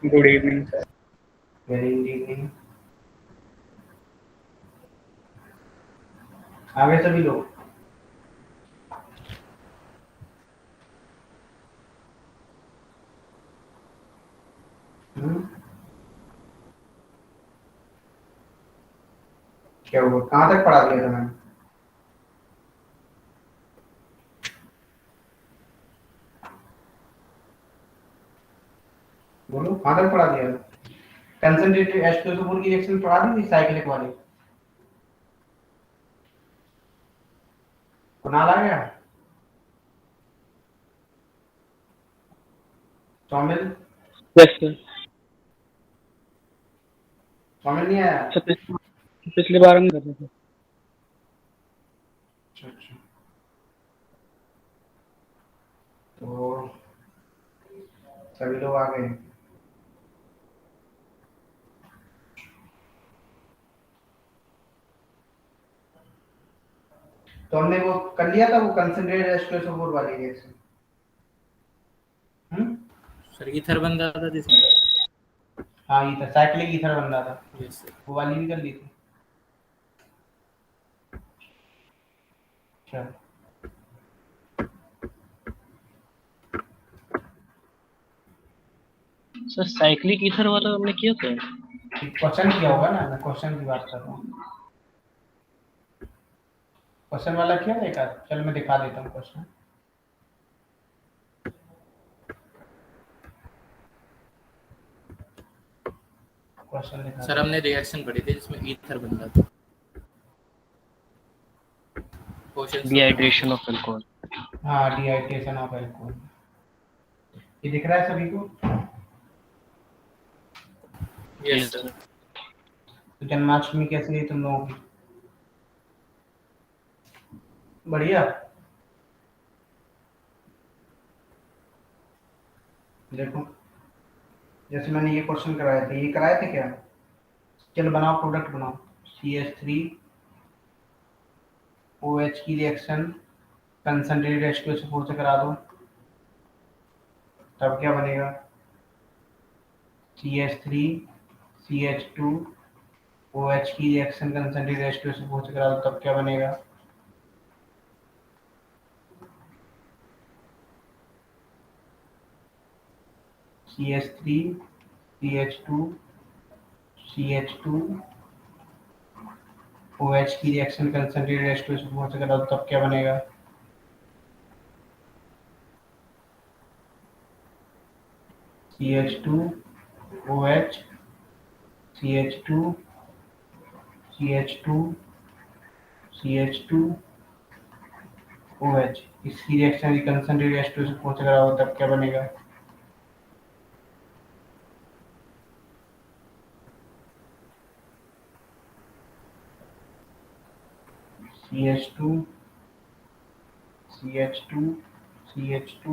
Good evening sir. Very good evening. आगे सभी लोग। क्या हुआ? कहाँ तक पढ़ा दिया था मैंने? बोलो, कहाँ तक पढ़ा दिया? कंसंट्रेटेड H2SO4 की रिएक्शन पढ़ा दी थी, साइक्लिक वाली। कुणाल आ गया? चौमिल? Yes sir. चौमिल नहीं आया? सर पिछली बार हम कर रहे थे। अच्छा। तो सभी लोग आ गए। तो हमने वो कर लिया था, वो कंसंट्रेटेड H2SO4 वाली रिएक्शन। सर ईथर बन रहा था जिसमें। हाँ, ईथर, साइक्लिक ईथर बन रहा था। Yes sir. वो वाली भी कर ली थी। अच्छा, सर साइक्लिक ईथर वाला हमने किया था। क्वेश्चन किया होगा ना, मैं क्वेश्चन की बात कर रहा हूँ। क्वेश्चन वाला किया था एक आध? चलो मैं दिखा देता हूँ क्वेश्चन। क्वेश्चन दिखा सर देता हमने हूँ। रिएक्शन पढ़ी थी जिसमें ईथर बन रहा था। Dehydration of alcohol. हाँ, डिहाइड्रेशन ऑफ अल्कोहल। ये दिख रहा है सभी को? Yes yes sir. सर। तो जन्माष्टमी कैसी रही तुम लोगों की? बढ़िया। देखो, जैसे मैंने ये क्वेश्चन कराए थे, ये कराए थे क्या? चलो बनाओ, प्रोडक्ट बनाओ। CH3OH की रिएक्शन कंसंट्रेटेड H2SO4 से करा दो, तब क्या बनेगा? CH3CH2OH की रिएक्शन कंसंट्रेटेड H2SO4 से करा दो, तब क्या बनेगा? CH3CH2CH2OH की रिएक्शन कंसंट्रेटेड H2SO4 से करा दो, तब क्या बनेगा? CH2OH CH2CH2CH2OH इसकी रिएक्शन कंसंट्रेटेड H2SO4 से करा दो, तब क्या बनेगा? CH2 CH2 CH2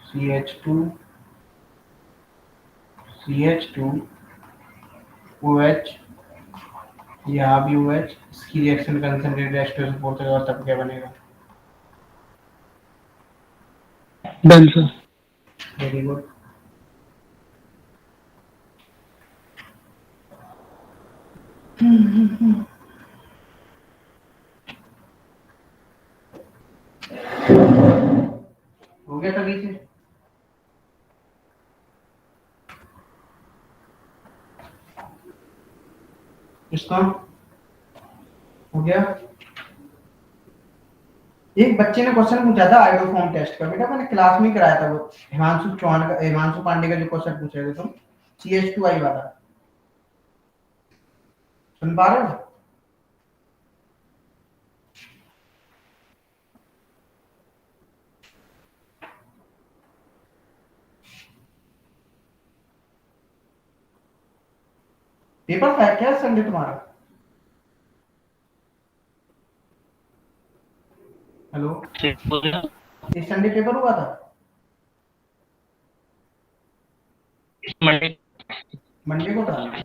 CH2 CH2OH, यहाँ भी OH, इसकी रिएक्शन कंसंट्रेटेड H2SO4 से करा दो, तब क्या बनेगा? Done sir. Very good. हो गया सभी से? इसका हो गया। एक बच्चे ने क्वेश्चन पूछा था आइडोफॉर्म टेस्ट का, बेटा मैंने क्लास में कराया था, वो हिमांशु चौहान का, हिमांशु पांडे का जो क्वेश्चन पूछ रहे थे तुम, CH2I वाला, सुन पा रहे हो? पेपर था क्या संडे तुम्हारा? हेलो, इस संडे पेपर हुआ था? मंडे। मंडे को था?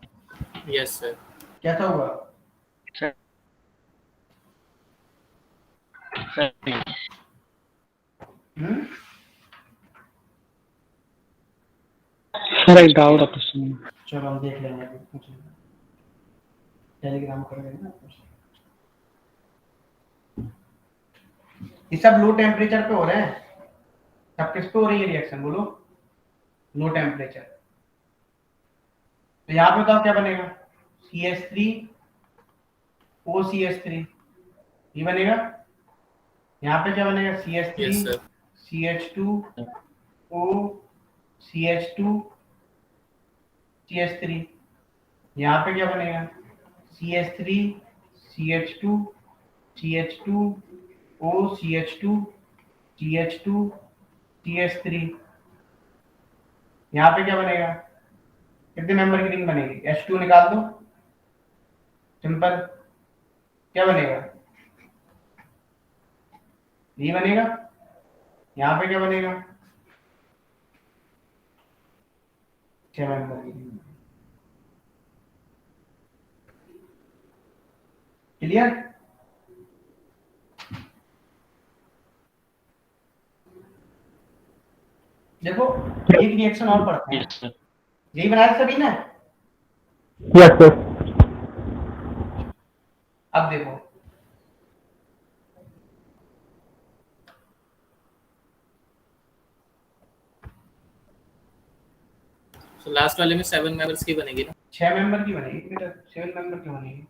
Yes sir. कैसा हुआ? सर सर हम्म? सर एक डाउट है क्वेश्चन। चलो हम देख लेंगे, टेलीग्राम कर देंगे ना। ये सब लो टेम्परेचर पे हो रहे हैं, सब किस पे हो रही है रिएक्शन बोलो, लो टेम्परेचर। तो यहाँ पे बताओ क्या बनेगा, CH3OCH3 ये बनेगा। यहाँ पे क्या बनेगा, CH3 यस सर, CH2OCH2CH3। यहाँ पे क्या बनेगा, CH3CH2CH2OCH2CH2CH3। यहाँ पे क्या बनेगा, कितने मेंबर की रिंग बनेगी, H2 निकाल दो, सिंपल। क्या बनेगा, ये बनेगा। यहाँ पे क्या बनेगा, 6 मेंबर की रिंग। क्लियर। देखो एक रिएक्शन और पढ़ते हैं, यस सर। यही बनाया सभी ने। Yes sir. अब देखो तो लास्ट वाले में 7 मेंबर्स की बनेगी ना। 6 मेंबर की बनेगी बेटा, 7 मेंबर की बनेगी।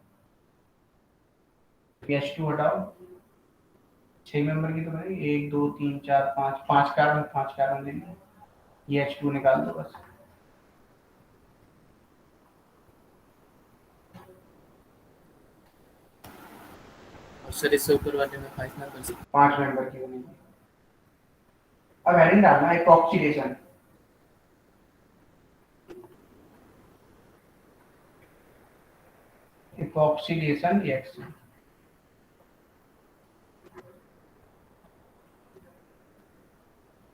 H2 हटाओ, 6 मेंबर की तो बनेगी, 1 2 3 4 5, 5 कार्बन लेंगे, ये H2 निकाल दो बस। और सर इससे ऊपर वाले में 5 मेंबर्स। 5 मेंबर की बनेगी। अब हेडिंग डालना एपॉक्सीडेशन। एपॉक्सीडेशन रिएक्शन।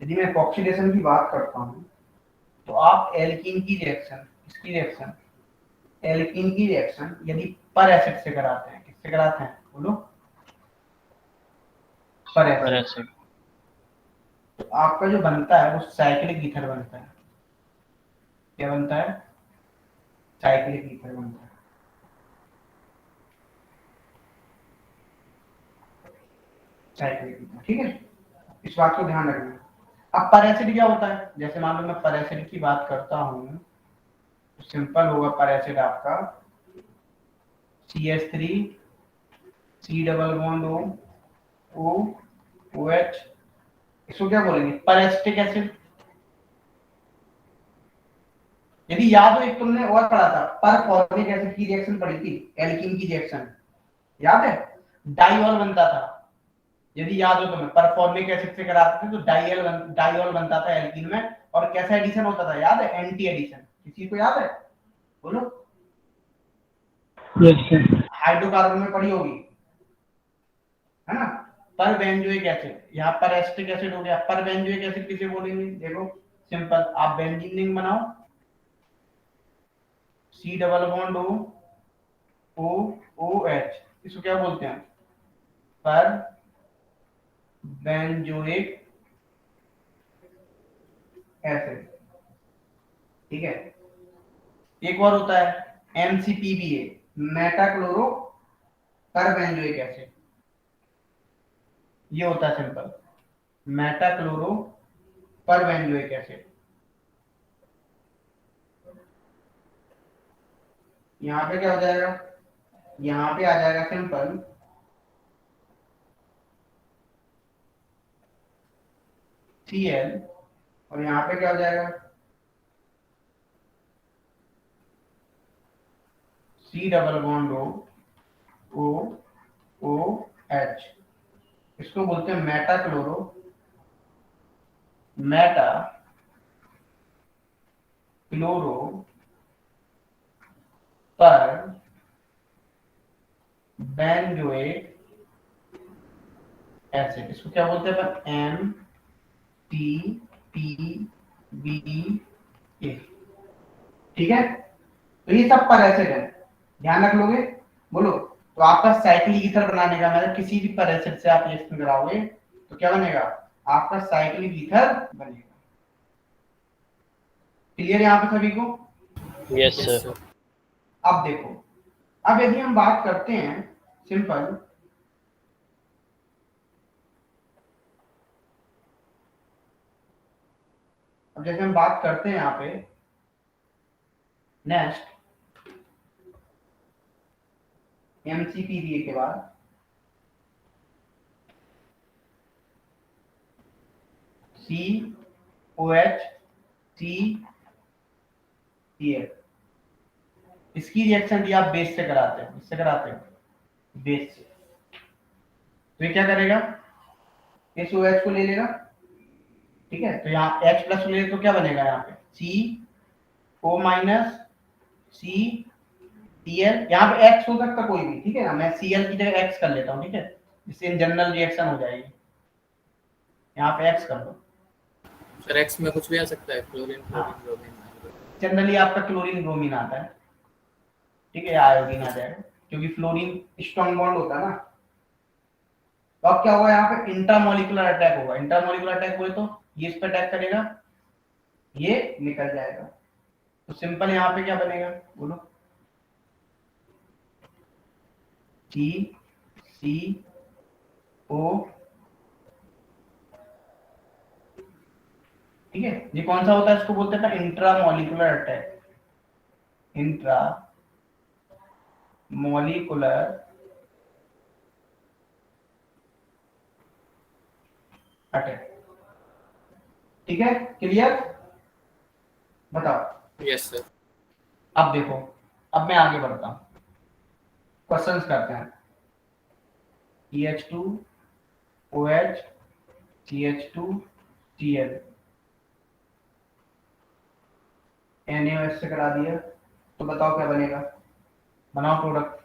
यदि मैं एपॉक्सीडेशन की बात करता हूं तो आप एल्कीन की रिएक्शन, इसकी रिएक्शन, एल्कीन की रिएक्शन यदि पर एसिड से कराते हैं, किससे कराते हैं बोलो, पर एसिड, तो आपका जो बनता है वो साइक्लिक ईथर बनता है। क्या बनता है, साइक्लिक ईथर बनता है। साइक्लिक ईथर, ठीक है, इस बात को ध्यान रखना। अब पर एसिड क्या होता है, जैसे मान लो मैं पर एसिड की बात करता हूँ तो सिंपल होगा पर एसिड आपका CH3 C double bond O OH, इसको क्या बोलेंगे, पर एसिटिक एसिड। यदि याद हो एक तुमने और पढ़ा था, पर फॉर्मिक एसिड की रिएक्शन पढ़ी थी, एल्कीन की रिएक्शन याद है, डाइऑल बनता था। यदि याद हो तुम्हें, पर फॉर्मिक एसिड से कराते थे तो डाइऑल बनता था एल्कीन में, और कैसा एडिशन होता था याद है, एंटी एडिशन। किसी को याद है बोलो। Yes sir. हाइड्रोकार्बन में पढ़ी होगी, है ना। पर बेंजोइक एसिड, यहाँ पर एसिटिक एसिड हो गया, पर बेंजोइक एसिड किसे बोलेंगे, देखो सिंपल, आप बेंजीन रिंग बनाओ, C double bond O OH, इसको क्या बोलते हैं, पर बेंजोइक एसिड, ठीक है। एक और होता है MCPBA, मेटाक्लोरो पर बेंजोइक एसिड, ये होता है सिंपल, मेटाक्लोरो पर बेंजोइक एसिड। यहाँ पे क्या हो जाएगा, यहाँ पे आ जाएगा सिंपल Cl, और यहाँ पे क्या हो जाएगा, C double bond O OH, इसको बोलते हैं मेटाक्लोरो, मेटा क्लोरो पर बेंजोइक एसिड, इसको क्या बोलते हैं, MTPBA, ठीक है। तो ये सब पर एसिड है, ध्यान रख लोगे बोलो। तो आपका साइक्लिक ईथर बनाने का मतलब किसी भी पर एसिड से आप रिएक्शन कराओगे तो क्या बनेगा, आपका साइक्लिक ईथर बनेगा। क्लियर यहाँ पे सभी को? Yes yes sir. सर। अब देखो, अब यदि हम बात करते हैं सिंपल, अब जैसे हम बात करते हैं यहाँ पे नेक्स्ट एमसीपी दिए के बाद C O H C C L, इसकी रिएक्शन भी आप बेस से कराते हैं, इससे कराते हैं बेस से, तो ये क्या करेगा, इस ओ एच को ले लेगा, ठीक है, तो यहाँ H प्लस ले तो क्या बनेगा यहाँ पे सी ओ माइनस सी सी एल, यहाँ पे X हो सकता कोई भी, ठीक है ना, मैं Cl की जगह X कर लेता हूँ, ठीक है, जिससे इन जनरल रिएक्शन हो जाएगी, यहाँ पे X कर दो। सर एक्स में कुछ भी आ सकता है, क्लोरीन हाँ। Chlorine bromine. जनरली आपका क्लोरीन ब्रोमीन आता है, ठीक है, या आयोडीन आ जाएगा, क्योंकि फ्लोरीन स्ट्रॉन्ग बॉन्ड होता है ना। तो अब क्या होगा, यहाँ पे इंट्रामोलिकुलर अटैक होगा, इंट्रामोलिकुलर अटैक हुए तो ये इस पे अटैक करेगा, ये निकल जाएगा, तो सिंपल यहाँ पे क्या बनेगा बोलो, सी सी ओ, ठीक है, ये कौन सा होता है, इसको बोलते हैं intramolecular attack, intra molecular attack, ठीक है, क्लियर, बताओ। Yes sir. अब देखो, अब मैं आगे बढ़ता हूं, क्वेश्चंस करते हैं, CH2 OH CH2 Cl, NaOH से करा दिया, तो बताओ क्या बनेगा, बनाओ प्रोडक्ट।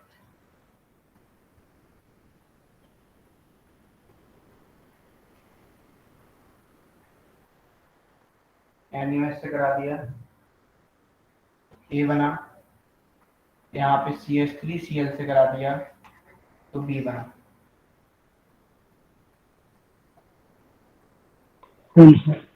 NaOH से करा दिया, A बना, यहाँ पे CH3Cl से करा दिया तो B बना। सर।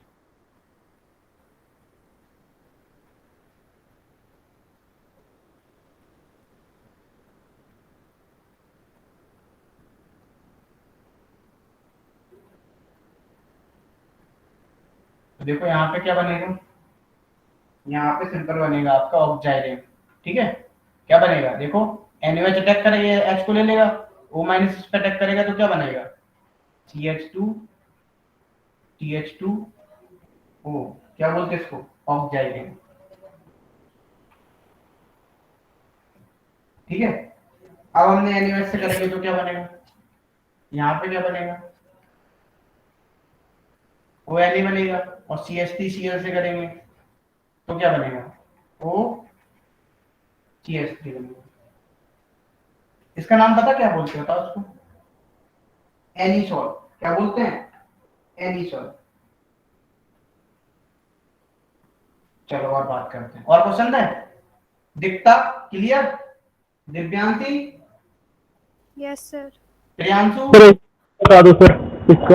तो देखो यहाँ पे क्या बनेगा, यहाँ पे सिंपल बनेगा आपका ऑक्जाइलेम, ठीक है, क्या बनेगा देखो, NaOH अटैक करेगा, H को ले लेगा, O माइनस इस पे अटैक करेगा तो क्या बनेगा, CH2 TH2O, क्या बोलते हैं इसको, ऑक्जाइलेम, ठीक है। अब हमने NaOH से करेंगे तो क्या बनेगा, यहाँ पे क्या बनेगा, ONA बनेगा, और CH3Cl से करेंगे तो क्या बनेगा, OCH3 बनेगा। इसका नाम पता क्या बोलते हैं, बताओ उसको, एनीसॉल, क्या बोलते हैं, एनीसॉल। चलो और बात करते हैं, और क्वेश्चन है, दिखता clear, Divyanshi, yes sir. Priyanshu, sir एक बता दो सर इसको।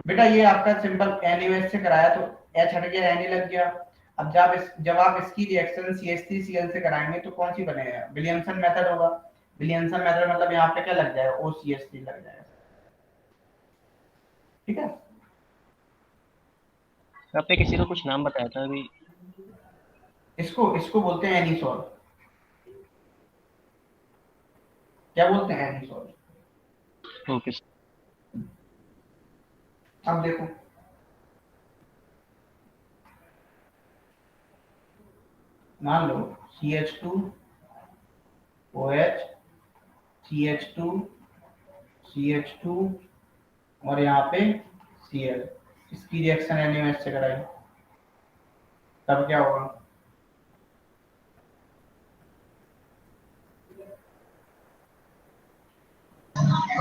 बेटा ये आपका सिंपल NaOH से कराया तो H हट गया, Na लग गया। अब जब आप इसकी रिएक्शन CH3Cl से कराएंगे तो कौन सी बनेगा, विलियमसन मेथड होगा, विलियमसन मेथड मतलब यहाँ पे क्या लग जाएगा, OCH3 लग जाएगा, ठीक है। आपने किसी को कुछ नाम बताया था अभी? इसको इसको बोलते हैं एनीसॉल, क्या बोलते हैं, एनीसॉल। ओके। अब देखो, मान लो CH2 OH CH2 CH2 और यहाँ पे Cl, इसकी रिएक्शन NaOH से कराई, तब क्या होगा,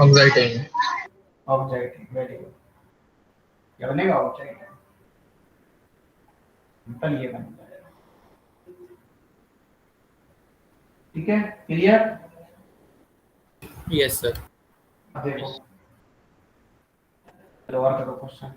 ऑक्साइड ऑक्साइड, वेरी गुड, क्या बनेगा, ऑक्साइड, सिंपल ये बन जाएगा, ठीक है, क्लियर। Yes sir. अब देखो, चलो और करो क्वेश्चन,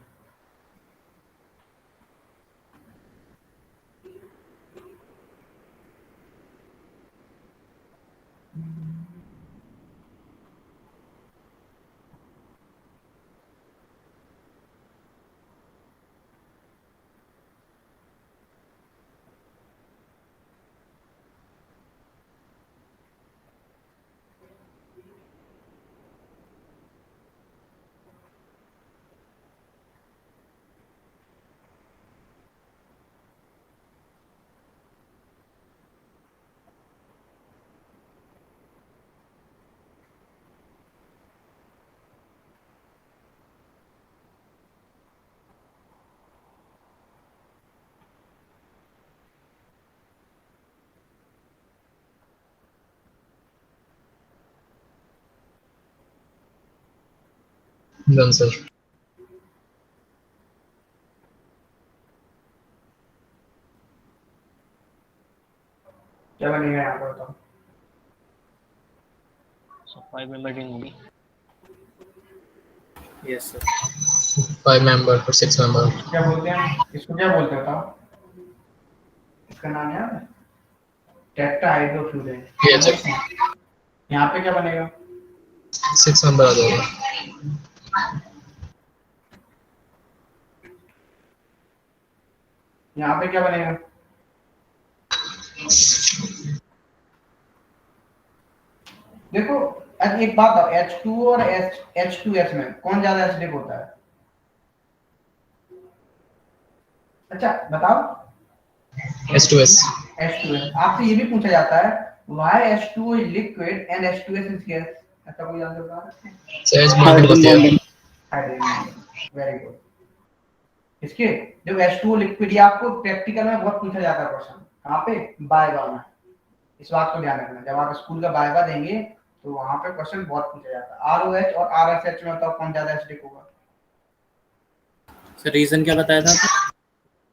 डन सर। क्या बनेगा यहाँ पर बताओ? So 5 member ring होगी। Yes sir. 5 member or 6 member? क्या बोलते हैं, इसको क्या बोलते हैं बताओ? इसका नाम याद है? टेट्राहाइड्रोफ्यूरेन। THF। यहाँ पे क्या बनेगा? 6 member आ जाएगा। यहाँ पे क्या बनेगा? देखो अब एक बात बताओ, H2 और H2S में कौन ज्यादा एसिडिक होता है? अच्छा बताओ। H2S। H2S। आपसे ये भी पूछा जाता है why H2O is liquid and H2S is gas? ऐसा कोई आंसर बता सकते हैं? सहज बॉन्डिंग हाइड्रोजन होती है। बॉन्डिंग। Very good. इसके जो H2O लिक्विड, ये आपको प्रैक्टिकल में बहुत पूछा जाता है क्वेश्चन। कहाँ पे? बायोवा में। इस बात को ध्यान रखना, जब आप स्कूल का बायोवा देंगे तो वहां पे क्वेश्चन बहुत पूछा जाता है। ROH और RSH में बताओ कौन ज्यादा एसिडिक होगा? सर रीजन क्या बताया था?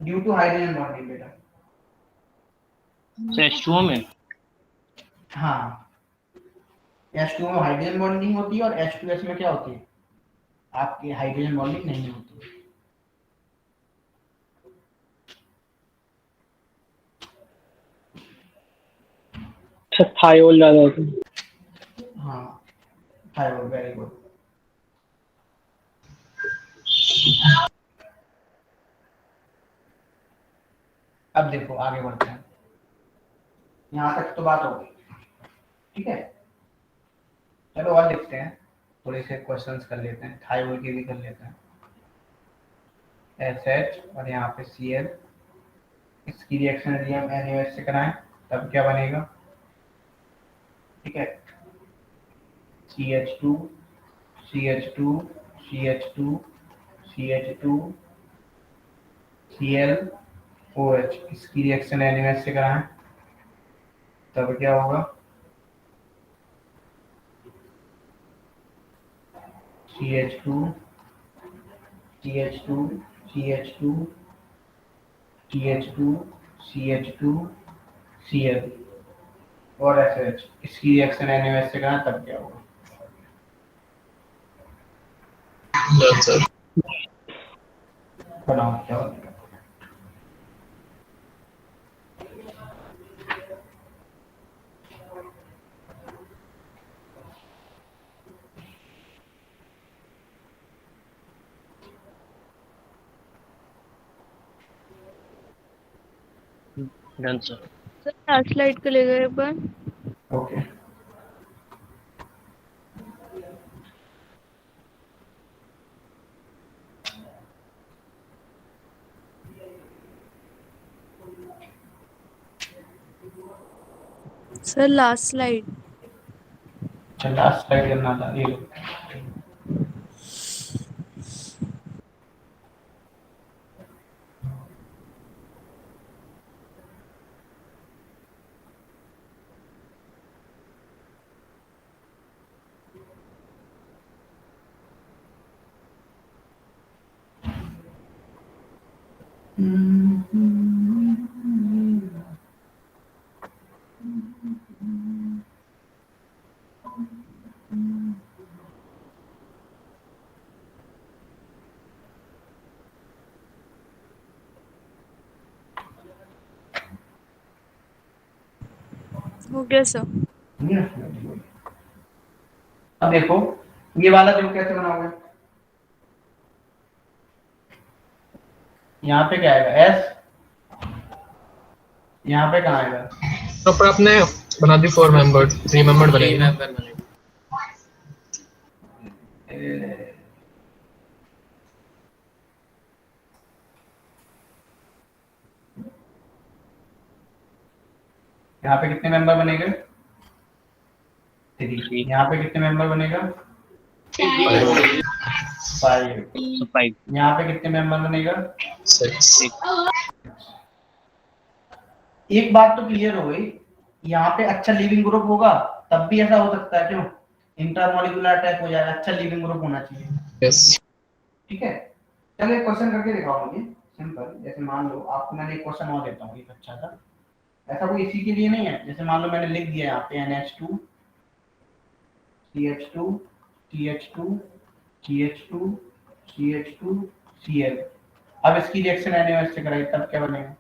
ड्यू टू हाइड्रोजन बॉन्डिंग बेटा। So H2O में हाँ, H2O में हाइड्रोजन बॉन्डिंग होती है और H2S में क्या होती है? आपकी हाइड्रोजन बॉन्डिंग नहीं होती। अच्छा थायोल ज्यादा होता है। हाँ, थायराइड। Very good. अब देखो आगे बढ़ते हैं। यहाँ तक तो बात हो गई, ठीक है। चलो और लिखते हैं, थोड़े से क्वेश्चंस कर लेते हैं, थायराइड के भी कर लेते हैं। SH और यहाँ पे Cl, इसकी रिएक्शन यदि हम NaOH से कराएं तब क्या बनेगा? ठीक है, CH2 CH2 CH2 CH2 ClOH, इसकी रिएक्शन NaOH से कराएं तब क्या होगा? CH2 CH2 CH2 CH2 CH2 Cl और SH, इसकी रिएक्शन NaOH से कराएं तब क्या होगा? Done sir. बनाओ क्या बनेगा? Done sir. Sir last slide के ले गए एक बार। ओके। Sir last slide. चल लास्ट स्लाइड करना था ये लो। हो गया सर। अब देखो ये वाला जो कैसे बनाओगे? यहाँ पे क्या आएगा? S। यहाँ पे कहाँ आएगा? तो पर आपने बना दी 4 member, 3 member थ्री बनेगा। मेंबर बनेगा। यहाँ पे कितने मेंबर बनेगा? 3। Three. यहाँ पे कितने मेंबर बनेगा? 5। So 5 यहाँ पे कितने मेंबर बनेगा? 6। एक बात तो क्लियर हो गई, यहाँ पे अच्छा लिविंग ग्रुप होगा तब भी ऐसा हो सकता है। क्यों? इंटरमॉलिक्यूलर अटैक हो जाएगा, अच्छा लिविंग ग्रुप होना चाहिए। Yes. ठीक है, चलो एक क्वेश्चन करके दिखाओ मुझे सिंपल। जैसे मान लो आपको मैंने एक क्वेश्चन और देता हूँ एक अच्छा सा, ऐसा कोई इसी के लिए नहीं है। जैसे मान लो मैंने लिख दिया यहाँ पे NH2 CH2 TH2 CH2 CH2 Cl। अब इसकी रिएक्शन NaOH से कराई तब क्या बनेगा?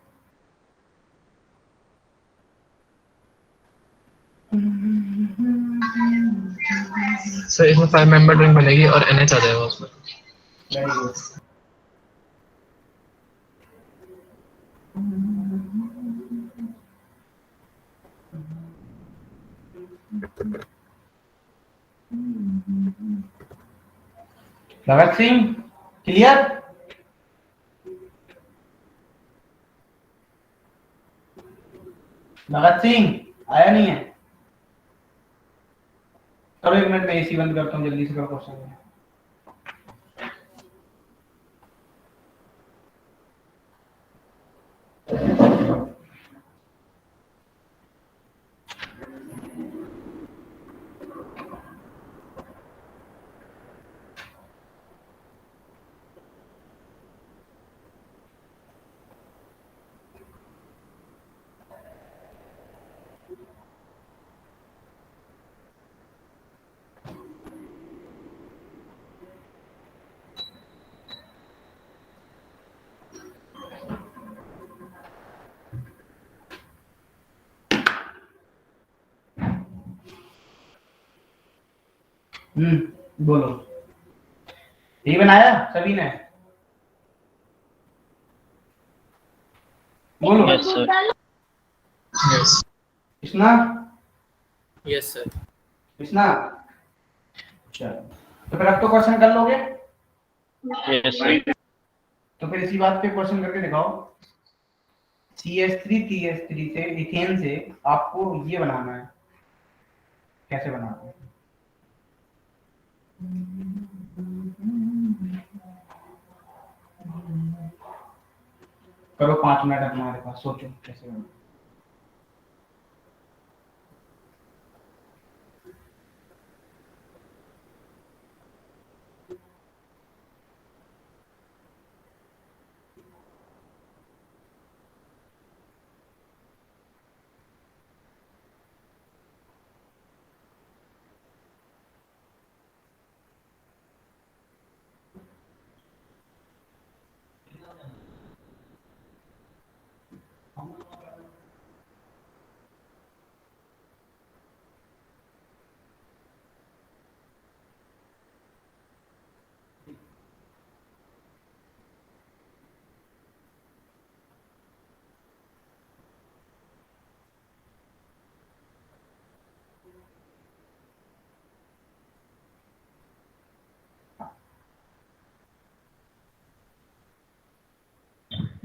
So इसमें 5 membered ring बनेगी और NH आ जाएगा उसमें. Very good. Bhagat Singh clear? Bhagat Singh आया नहीं है? चलो 1 मिनट में एसी बंद करता हूँ, जल्दी से करो क्वेश्चन। बोलो। यही बनाया सभी ने? बोलो। Yes, sir. Yes. Krishna? Yes sir. Krishna चलो, तो फिर अब तो क्वेश्चन कर लोगे। Yes, sir. तो फिर इसी बात पे क्वेश्चन करके दिखाओ। CH3 से इथेन से आपको ये बनाना है, कैसे बनाना है? करो 5 मिनट अपना, हमारे पास सोचो कैसे बनाना।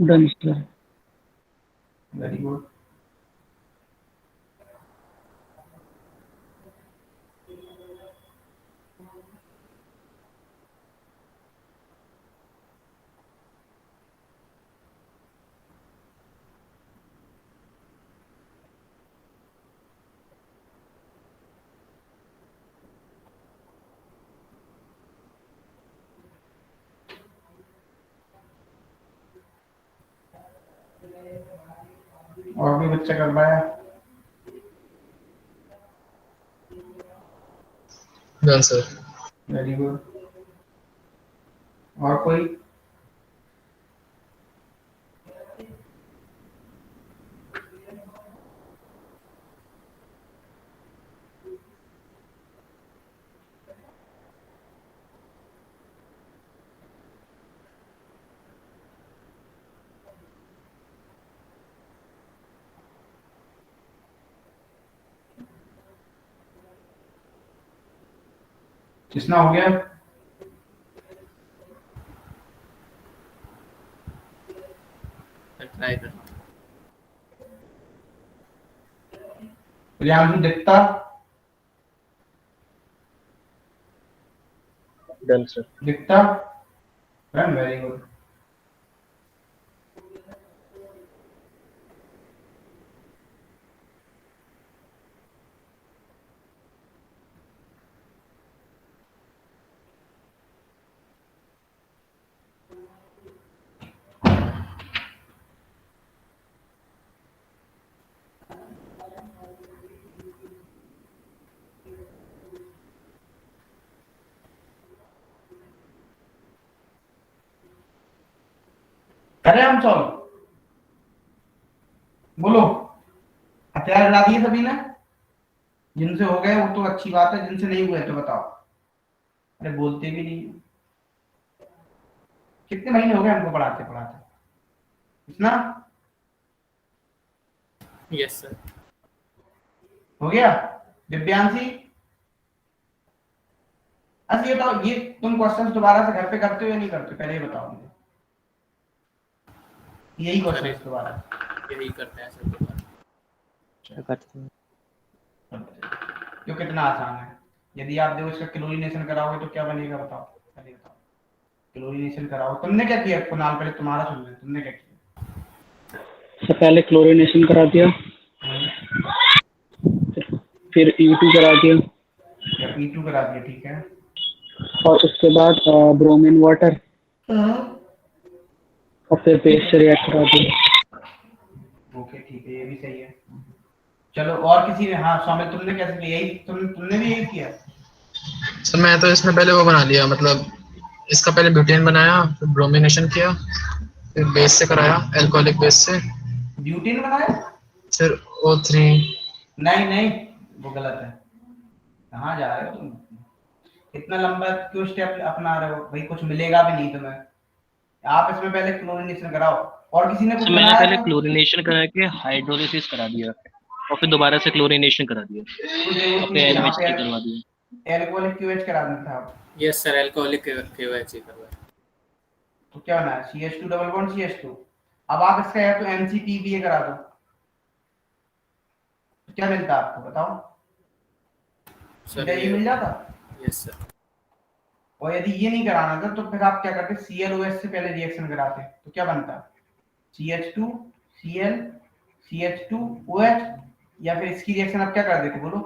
Done sir. Very good. और भी बच्चा कर पाया? Done, sir. Very good. और कोई? कितना हो गया? ट्राई करना। प्रियांशु दिखता? Done, sir. दिखता? Very good. करें हम सॉल्व? बोलो, हथियार ला दिए सभी ने? जिनसे हो गए वो तो अच्छी बात है, जिनसे नहीं हुए तो बताओ। अरे बोलते भी नहीं। कितने महीने हो गए हमको पढ़ाते पढ़ाते? इतना यस सर। हो गया? दिव्यांशी, अच्छा ये बताओ, ये तुम क्वेश्चंस दोबारा से घर पे करते हो या नहीं करते, पहले ये बताओ मुझे। यही सर क्वेश्चंस दोबारा यही करते हैं सर दोबारा। करते हैं। जो कितना आसान है। यदि आप देखो इसका क्लोरीनेशन कराओगे तो क्या बनेगा बताओ, पहले बताओ। क्लोरीनेशन कराओ, तुमने क्या किया कुणाल, पहले तुम्हारा सुन लें, तुमने क्या किया? तो पहले क्लोरीनेशन करा दिया, फिर E2 करा दिया, या P2 करा दिया, ठीक है। और उसके बाद ब्रोमीन वाटर, और फिर बेस से रिएक्ट करा दिया। ओके ठीक है, ये भी सही है। चलो और किसी ने, हाँ शामिल, तुमने कैसे किया? यही तुमने भी यही किया? सर मैं तो इसमें पहले वो बना लिया, मतलब इसका पहले ब्यूटेन बनाया, फिर ब्रोमिनेशन किया, फिर बेस से कराया, एल्कोहलिक बेस से, ब्यूटेन बनाया? फिर O3। नहीं नहीं, वो गलत है। कहाँ जा रहे हो तुम? इतना लंबा क्यों स्टेप अपना रहे हो भाई, कुछ मिलेगा भी नहीं तुम्हें। आप इसमें पहले क्लोरीनेशन कराओ। और किसी ने कुछ तो मैंने बनाया पहले था? क्लोरीनेशन करा के हाइड्रोलिसिस करा दिया, और फिर दोबारा से क्लोरीनेशन करा दिया, तो देखो और कि फिर यहाँ पे NaOH करवा दिया। एल्कोहलिक क्यूएच कराना था आप। यस सर, एल्कोहलिक केवाईसी करवाए। तो क्या बना है? CH2 double bond CH2। अब आप इसका या तो NCPBA करा दो, तो क्या मिलता है आपको बताओ? सर क्या ये मिल जाता? Yes sir. और यदि ये नहीं कराना था तो फिर आप क्या करते? ClOH से पहले रिएक्शन कराते, तो क्या बनता? CH2 Cl CH2OH, या फिर इसकी रिएक्शन आप क्या कर देते बोलो,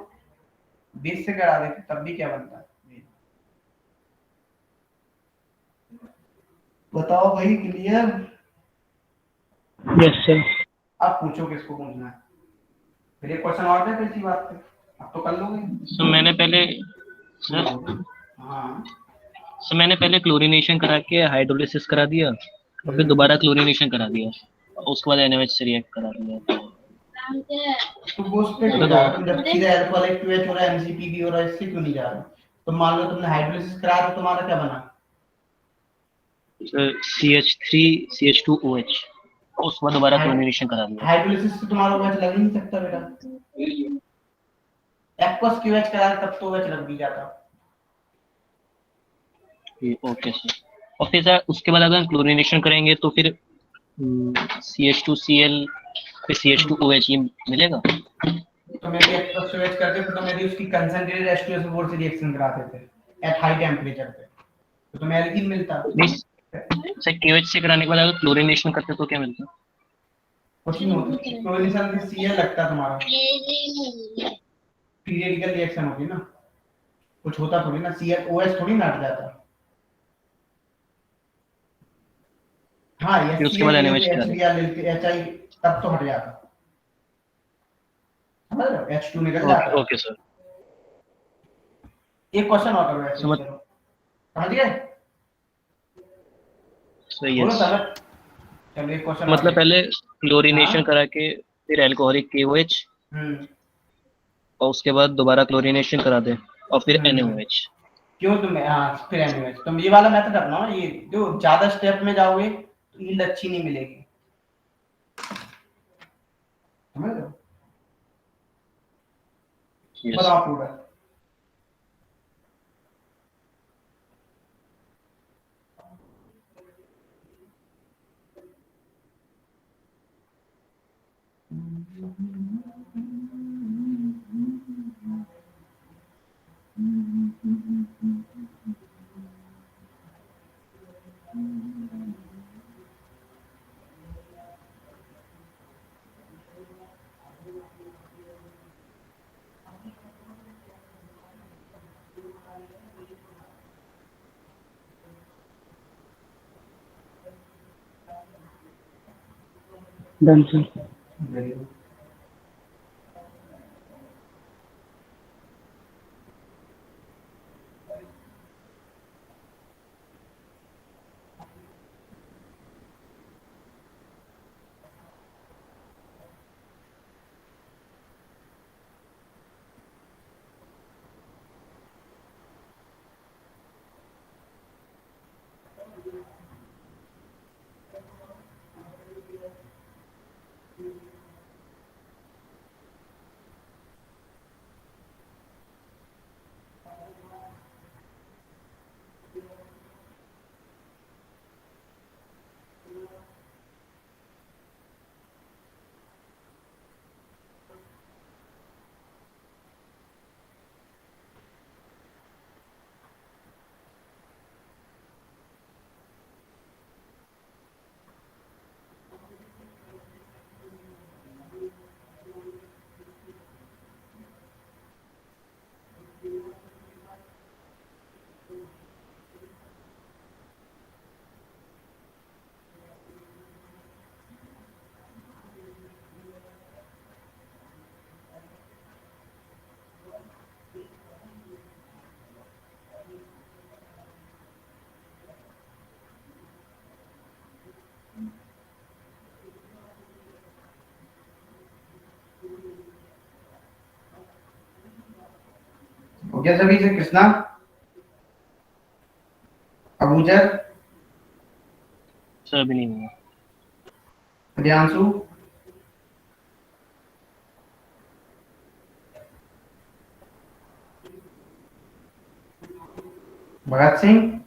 बेस से करा देते, तब भी क्या बनता? बताओ भाई, क्लियर? Yes sir. आप पूछो किसको पूछना है, फिर एक क्वेश्चन और है इसी बात पे, अब तो कर लोगे। सो मैंने पहले सर हाँ सो मैंने पहले क्लोरीनेशन करा के हाइड्रोलिसिस करा दिया, और फिर दोबारा क्लोरीनेशन करा दिया, और उसके बाद NaOH से रिएक्ट करा दिया। तो वो उस पे क्यों जा रहे हो तुम, जब सीधा अल्कोहलिक QH हो रहा है, MCPB हो रहा है, इससे क्यों नहीं जा रहे हो? तो मान लो तुमने हाइड्रोलिसिस कराया तो तुम्हारा क्या बना? CH3 CH2OH, और उसके बाद दोबारा क्लोरीनेशन करा दिया। हाइड्रोलिसिस से तुम्हारा OH लग ही नहीं सकता बेटा। एक्वस QH कराया तब तो OH लग भी जाता। Okay sir. और फिर सर उसके बाद अगर क्लोरीनेशन करेंगे तो फिर CH2Cl फिर CH2OH ये मिलेगा। तो मैं भी एक्वस QH करते तो मैं भी उसकी कंसंट्रेटेड H2SO4 से रिएक्शन कराते थे एट हाई टेंपरेचर पे, तो तुम्हें एल्कीन मिलता। नहीं सर, KOH से कराने के बाद अगर क्लोरीनेशन करते तो क्या मिलता? कुछ नहीं होता, क्लोरीनेशन से Cl लगता तुम्हारा, पीरियडिकल रिएक्शन होगी ना, कुछ होता थोड़ी ना, ClOH थोड़ी ना हट जाता। हाँ ये फिर उसके बाद Cl NaOH करा HBr लेते HI, तब तो हट जाता, समझ रहे हो? H2 निकल दें। जाता। Okay sir. एक क्वेश्चन और करो ऐसे, समझ चलो समझ गए? सही है। बोलो समझ। चलो एक क्वेश्चन मतलब और। पहले क्लोरीनेशन हाँ करा के फिर अल्कोहलिक KOH, हम्म और उसके बाद दोबारा क्लोरीनेशन करा दे, और फिर हम्म। NaOH। क्यों तुम, हाँ फिर एनीवेज तुम ये वाला मेथड अपनाओ, ये जो ज्यादा स्टेप में जाओगे तो यील्ड अच्छी नहीं मिलेगी, समझ रहे हो? यस। बताओ पूरा। Done sir. Very good. हो गया सभी से? कृष्णा, अबूजर, सर अभी नहीं हुआ। प्रियांशु, भगत सिंह,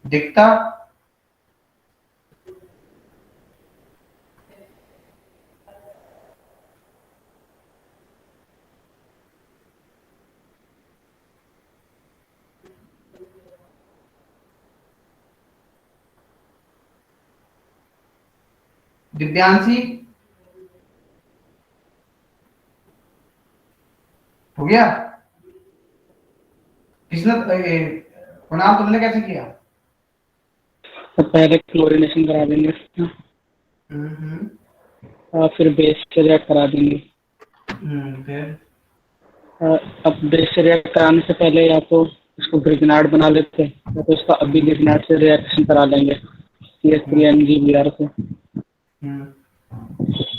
दीप्ता, दिव्यांशी, हो गया? किसने कुणाल तुमने कैसे किया? तो पहले क्लोरीनेशन करा देंगे इसका, और फिर बेस से रिएक्ट करा देंगे। फिर अब बेस से रिएक्ट कराने से पहले या तो इसको ग्रिग्नार्ड बना लेते हैं, या तो इसका अभी ग्रिग्नार्ड से रिएक्शन करा लेंगे CH3NGBr से।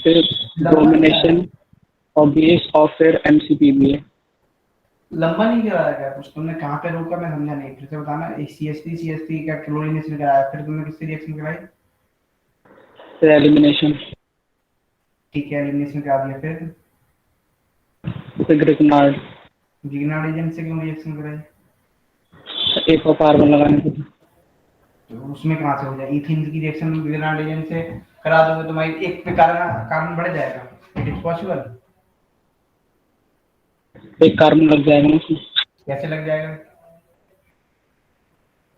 फिर ब्रोमिनेशन और बेस और फिर MCPBA। लंबा नहीं कराया क्या कुछ? तुमने कहाँ पे रोका मैं समझा नहीं, फिर से बताना। CH3 का क्लोरीनेशन कराया, फिर तुमने किससे रिएक्शन कराई? फिर एलिमिनेशन, ठीक है, एलिमिनेशन करा दिया, फिर ग्रिग्नार्ड, ग्रिग्नार्ड एजेंट से क्यों रिएक्शन कराई? एक और कार्बन लगाने के लिए। तो उसमें कहाँ से हो जाए? इथीन की रिएक्शन ग्रिग्नार्ड एजेंट से करा दोगे तुम्हारी एक पे कार्बन बढ़ जाएगा। It is possible. एक कार्बन लग जाएगा ना उसमें। कैसे लग जाएगा?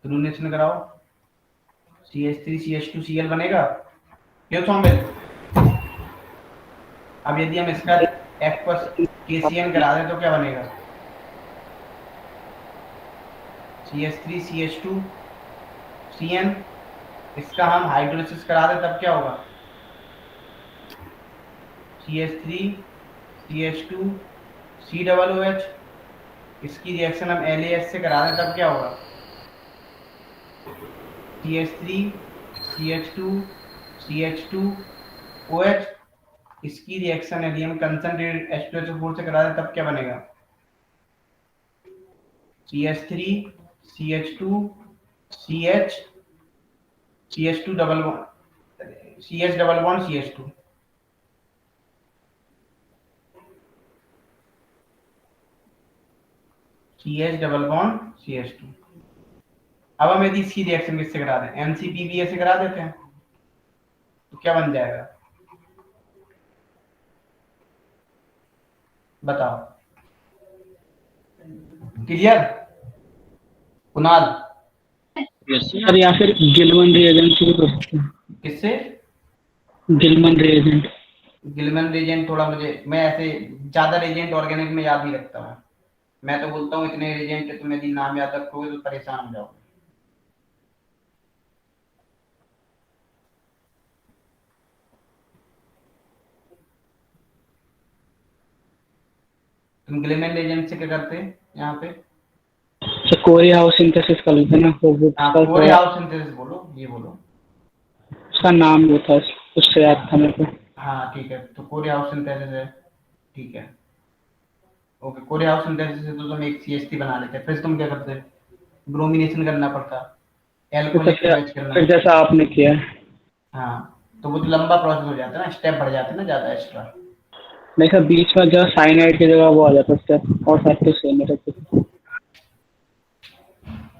क्लोरीनेशन कराओ, CH3CH2Cl बनेगा। क्यों सौम्य? अब यदि हम इसका एक्वस KCN करा दें तो क्या बनेगा? CH3CH2CN, इसका हम हाइड्रोलिसिस करा दें तब क्या होगा? CH3CH2COOH, इसकी रिएक्शन हम LAS से करा दें तब क्या होगा? CH3CH2CH2OH, इसकी रिएक्शन यदि हम कंसंट्रेटेड H2SO4 से करा दें तब क्या बनेगा? CH3CH2CH CH2 double CH double bond CH2। CH double bond CH2। अब हम यदि इसकी रिएक्शन किससे करा दें? MCPBA से करा देते हैं तो क्या बन जाएगा? बताओ। क्लियर कुणाल? यस सर या फिर गिलमन रिएजेंट से भी कर सकते हैं। किससे? गिलमन रिएजेंट। गिलमन रिएजेंट थोड़ा मैं ऐसे ज्यादा रिएजेंट ऑर्गेनिक में याद नहीं रखता हूँ। मैं तो बोलता हूँ इतने रिएजेंट तुम यदि नाम याद रखोगे तो परेशान हो जाओगे। तुम गिलमन रिएजेंट से क्या करते हैं यहाँ पे? तो कोरी हाउस सिंथेसिस कर लेते हैं ना, तो वो कोरी हाउस सिंथेसिस बोलो, ये बोलो। उसका नाम वो था, उससे याद था मेरे को। हाँ ठीक है, तो कोरी हाउस सिंथेसिस है, ठीक है। ओके, कोरी हाउस सिंथेसिस से तो तुम एक CH3 बना लेते, फिर तुम क्या करते? ब्रोमिनेशन करना पड़ता, एल्कोहलिक बैच करना। फिर जैसा आपने किया है। हाँ, तो वो तो लंबा प्रोसेस हो जाता है ना, स्टेप बढ़ जाते हैं ना ज्यादा एक्स्ट्रा। नहीं सर, बीच में जो साइनाइड की जगह वो आ जाता स्टेप, और साथ तो सेम रहते।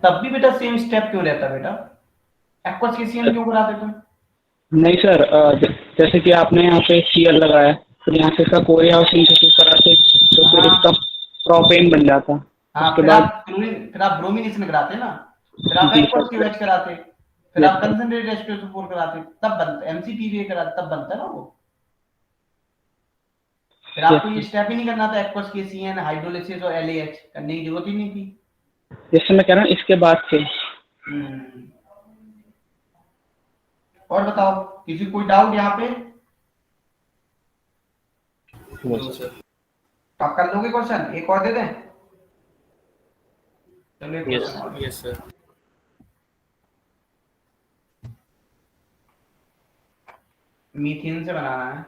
तब भी बेटा सेम स्टेप क्यों रहता बेटा? एक्वस केसीएन क्यों कराते तुम? नहीं सर, जैसे कि आपने यहाँ पे Cl लगाया, फिर यहाँ से इसका कोरी हाउस सिंथेसिस कराते तो फिर इसका प्रोपेन बन जाता। हाँ, उसके फिर बाद आप ब्रोमिनेशन कराते ना, फिर आप जी एक्वस सर। की बैच कराते, फिर यस आप सर। कंसंट्रेटेड H2SO4 कराते, तब बनता MCPBA कराते, तब बनता ना वो। फिर आपको ये स्टेप ही नहीं करना था, एक्वस के CN हाइड्रोलिसिस और LAH करने की जरूरत ही नहीं थी। जैसे मैं कह रहा हूँ इसके बाद से। और बताओ, किसी कोई डाउट यहाँ पे? No sir. आप कर लोगे क्वेश्चन? एक और दे दें? चलो एक Yes. क्वेश्चन और। Yes sir. मीथेन से बनाना है।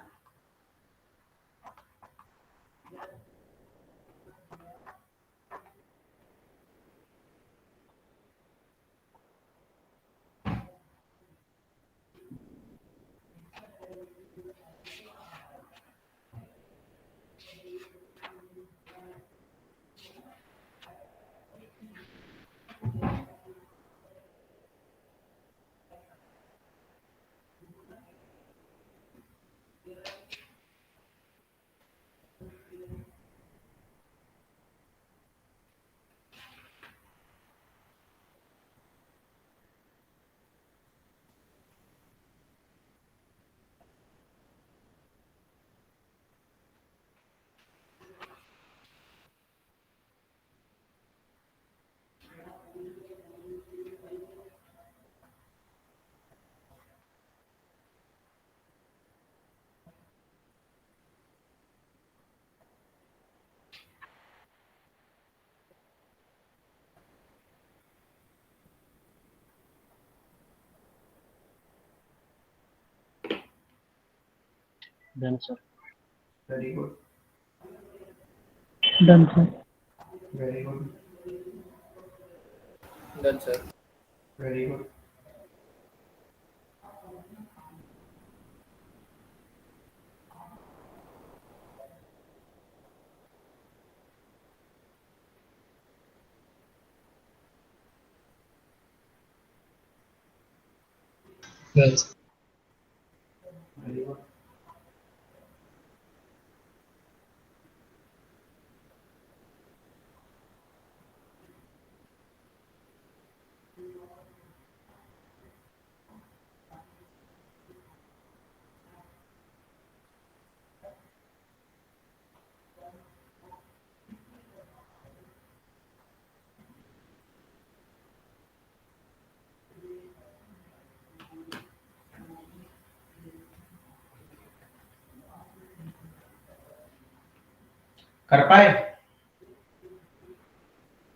Done, sir. Very good, done sir. Very good, done sir. Very good. Yes. Very good. कर पाए?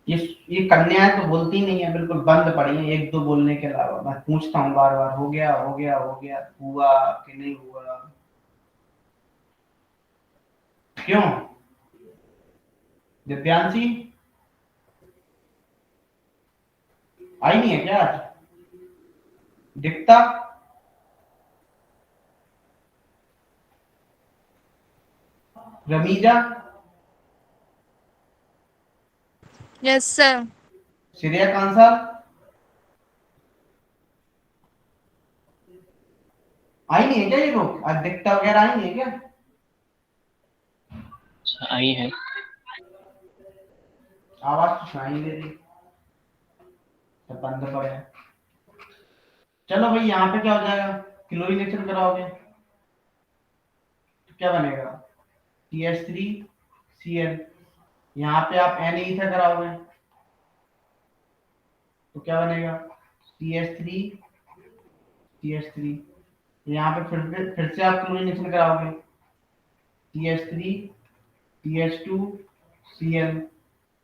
ये कन्या है तो बोलती नहीं है, बिल्कुल बंद पड़ी है एक दो बोलने के अलावा। मैं पूछता हूँ बार बार, हो गया हो गया हो गया, हुआ कि नहीं हुआ? क्यों दिव्यांशी आई नहीं है क्या आज? दिखता रमीजा, यस सर। श्रेया कांसाल आई नहीं है क्या? ये लोग आज दिखता वगैरह आई नहीं है क्या? आई है। आवाज तो सुनाई नहीं दे रही, तो बंद पड़े हैं। चलो भाई, यहाँ पे क्या हो जाएगा? क्लोरीनेशन कराओगे तो क्या बनेगा? CH3Cl। यहाँ पे आप Na कराओगे तो क्या बनेगा? CH3। यहाँ पे फिर से आप क्लोरीनेशन कराओगे, CH3CH2Cl।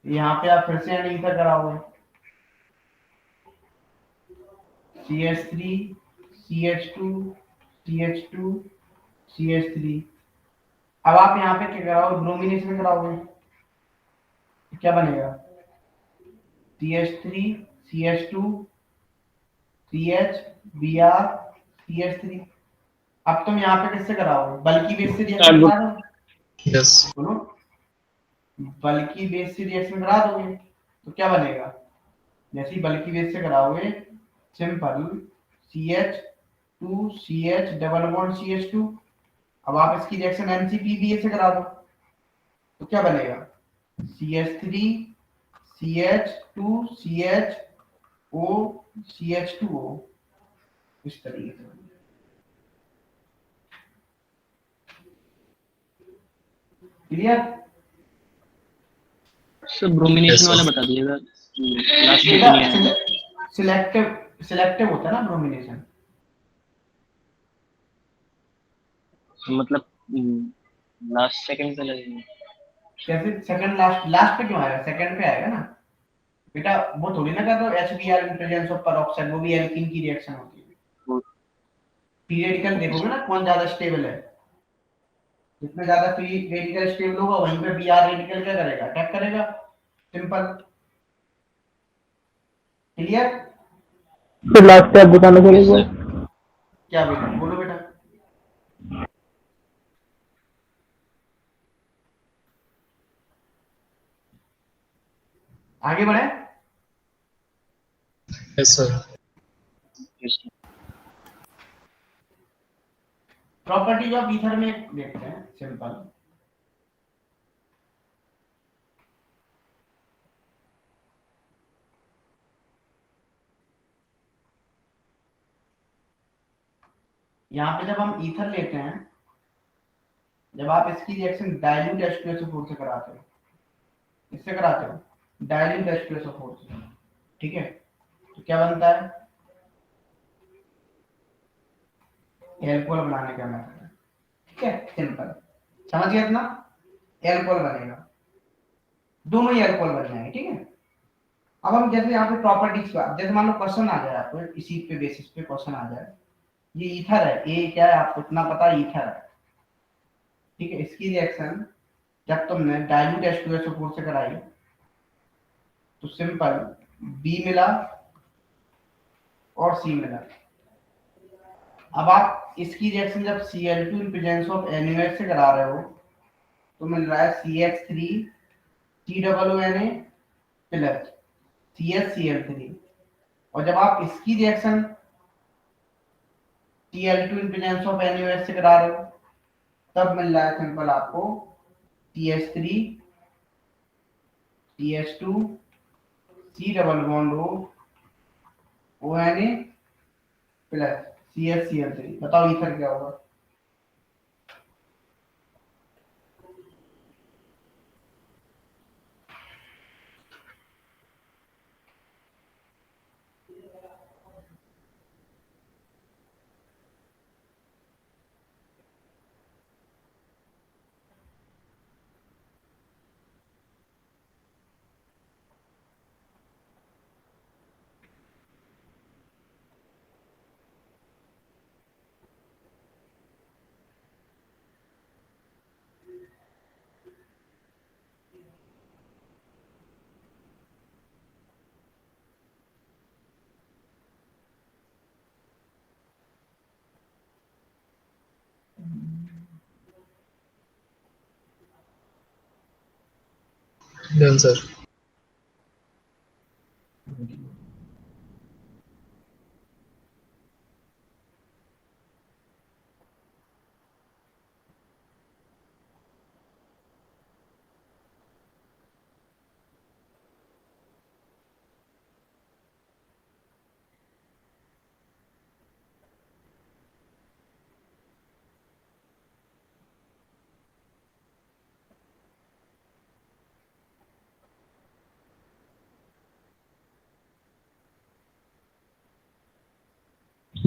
यहाँ पे आप फिर से Na कराओगे, CH3CH2CH2CH3। अब आप यहाँ पे क्या कराओगे? ब्रोमिनेशन कराओगे तो क्या बनेगा? CH3CH2CHBr CH3। अब तुम यहाँ पे किससे कराओगे? बल्कि बेस से रिएक्शन करा दो। Yes. सुनो, बल्कि बेस से रिएक्शन करा दोगे तो क्या बनेगा? जैसे ही बल्कि बेस से कराओगे, simple CH2CH double bond CH2। अब आप इसकी रिएक्शन NCPBA से करा दो तो क्या बनेगा? CH3CH2CHOCH2O। इस तरीके से। Clear? Sir bromination Yes, sir. वाला बता दीजिएगा, लास्ट में तो नहीं आया। सिलेक्टिव होता है ना ब्रोमिनेशन, मतलब लास्ट सेकंड पे लगेगा। कैसे सेकंड लास्ट पे क्यों आएगा, सेकंड पे आएगा ना बेटा। वो थोड़ी ना कर रहे हो HBr in presence of peroxide, वो भी एल्कीन की रिएक्शन होती है। वो- पीरियडिकल देखोगे ना कौन ज्यादा स्टेबल है, जितना ज्यादा पीरियडिकल स्टेबल होगा वहीं पे Br रेडिकल क्या करेगा, अटैक करेगा। Simple, clear? फिर लास्ट पे आप बताना पड़ेगा। क्या बेटा, बोलो बेटा। आगे बढ़े। Yes, sir. Properties of ether में देखते हैं, सिंपल। यहाँ पे जब हम ईथर लेते हैं, जब आप इसकी रिएक्शन डाइल्यूट H2SO4 से कराते हो, इससे कराते हो डाइल्यूट H2SO4 से, ठीक है, तो क्या बनता है, एल्कोहल बनाने का मेथड है, ठीक है, सिंपल, समझ गए इतना? एल्कोहल बनेगा, दोनों ही एल्कोहल बन जाएंगे, ठीक है। अब हम जैसे यहाँ पे प्रॉपर्टीज का, जैसे मान लो क्वेश्चन आ जाए आपको, इसी पे बेसिस पे क्वेश्चन आ जाए, ये ईथर है, ए क्या है आपको इतना पता है, ईथर है, ठीक है। इसकी रिएक्शन जब तुमने डाइल्यूट H2SO4 से कराई तो सिंपल बी मिला और सी मिला। अब आप इसकी रिएक्शन जब Cl2 in presence of NaOH से करा रहे हो तो मिल रहा है CH3 COONA प्लस CH_Cl3, और जब आप इसकी reaction Cl2 in presence of NaOH से करा रहे हो तब मिल रहा है सिंपल आपको CH3 CH2 C double bond ONA plus CH_Cl3। बताओ ईथर क्या होगा? Done, sir.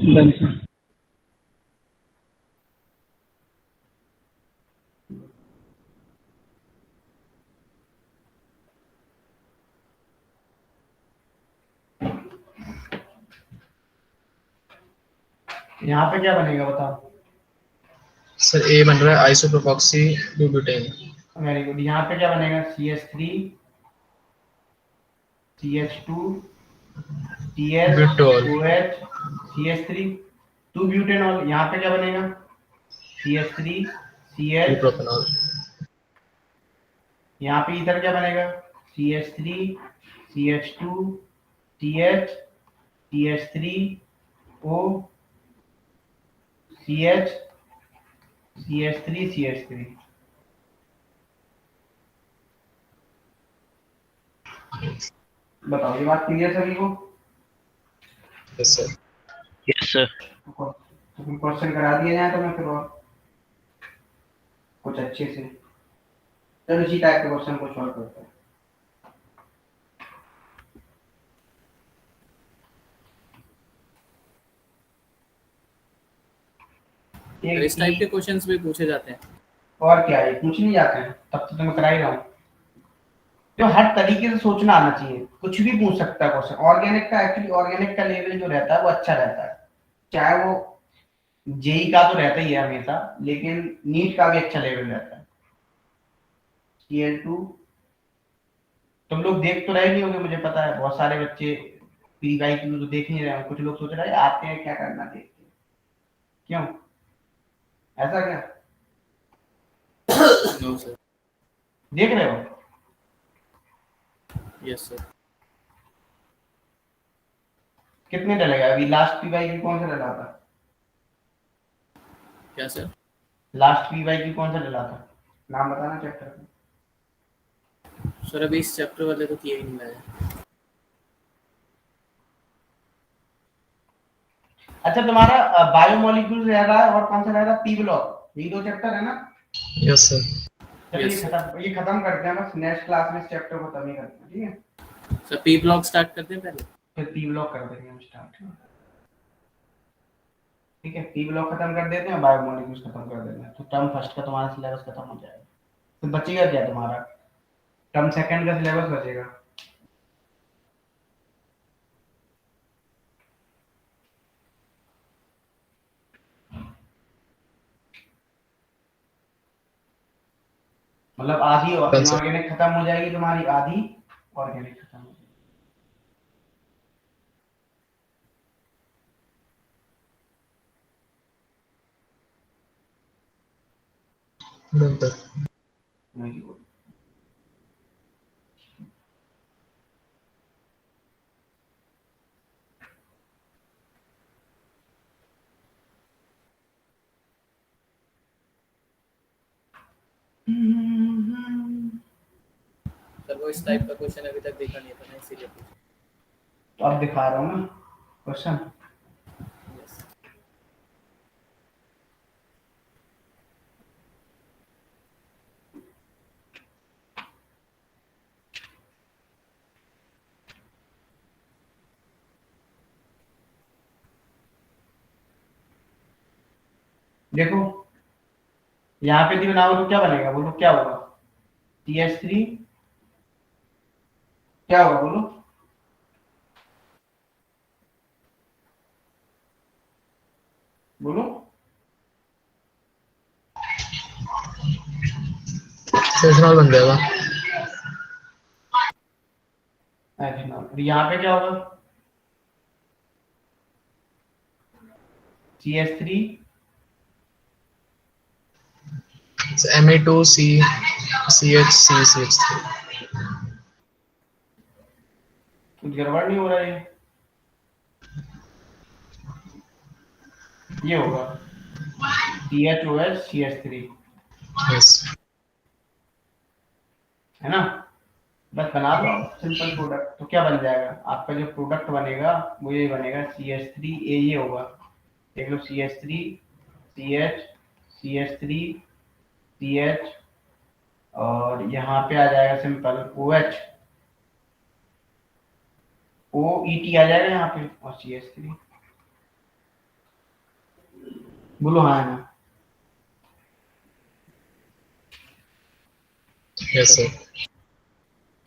Done sir. यहाँ पे क्या बनेगा बताओ? सर ए बन रहा है आइसोप्रोपॉक्सी ब्यूटेन। Very good. यहाँ पे क्या बनेगा? CH3 CH2 TS ब्यूटोल। OH CH3 2 butanol. यहाँ पे क्या बनेगा? CH3 CH। प्रोपेनॉल। यहाँ पे इधर क्या बनेगा? CH3 CH2 TH CH3 O CH CH3 CH3। बताओ, ये बात क्लियर सभी को? Yes sir. Yes sir. तो क्वेश्चन करा दिए जाए तो मैं फिर और कुछ अच्छे से चलो इसी टाइप के क्वेश्चन को सॉल्व करते हैं। सर इस टाइप के क्वेश्चंस भी पूछे जाते हैं? और क्या, ये पूछ नहीं जाते हैं, तब तो मैं करा ही रहा हूँ। तो हर तरीके से सोचना आना चाहिए, कुछ भी पूछ सकता है क्वेश्चन। ऑर्गेनिक का एक्चुअली ऑर्गेनिक का लेवल जो रहता है वो अच्छा रहता है, चाहे वो जेई का तो रहता ही है हमेशा, लेकिन नीट का भी अच्छा लेवल रहता है। Tier 2 तुम लोग देख तो रहे नहीं होंगे, मुझे पता है बहुत सारे बच्चे पीवाई की तो देख नहीं रहे हो, कुछ लोग सोच रहे हैं आते हैं क्या करना देख के, क्यों ऐसा क्या नो सर। देख रहे हो? Yes sir. कितने डलेगा अभी? लास्ट पीवाई की कौन सा डला था? क्या सर? लास्ट पीवाई की कौन सा डला था, नाम बताना चैप्टर का। सर अभी इस चैप्टर वाले तो किए ही नहीं मैंने। अच्छा तुम्हारा बायोमोलिक्यूल रह रहा है और कौन सा रह रहा है? पी ब्लॉक, ये दो चैप्टर है ना? Yes sir. चलिए Yes, sir. ये खत्म करते हैं, बस नेक्स्ट क्लास में इस चैप्टर को खत्म ही करते हैं, ठीक है? सर पी ब्लॉक स्टार्ट करते हैं पहले। फिर पी ब्लॉक कर देंगे हम स्टार्ट, ठीक है? पी ब्लॉक खत्म कर देते हैं, बायोमोलिक्यूल्स खत्म कर देते हैं, तो टर्म फर्स्ट का तुम्हारा सिलेबस खत्म हो जाएगा। तो बचेगा क्या तुम्हारा? टर्म सेकंड का सिलेबस बचेगा। मतलब आधी Done, sir. इनऑर्गेनिक खत्म हो जाएगी तुम्हारी, आधी ऑर्गेनिक खत्म हो जाएगी। Done, sir. Very good. Sir वो इस टाइप का क्वेश्चन अभी तक देखा नहीं था ना, इसीलिए पूछा। तो अब दिखा रहा हूँ ना क्वेश्चन। यस। देखो यहाँ पे भी बनाओ तो क्या बनेगा, बोलो क्या होगा? CH3 क्या होगा बोलो? बोलो इथेनॉल बन जाएगा। एथेनॉल। यहाँ पे क्या होगा? CH3 Ma2C CH3। कुछ गड़बड़ नहीं हो रहा है? ये होगा CHOH CH3, यस। है ना? बस बना दो सिंपल प्रोडक्ट, तो क्या बन जाएगा आपका? जो प्रोडक्ट बनेगा वो ये बनेगा CH3 ये होगा, देख लो CH3 CH CH3 CH, और यहाँ पे आ जाएगा सिंपल OH OET आ जाएगा यहाँ पे, और CH3। बोलो हाँ है ना? Yes sir.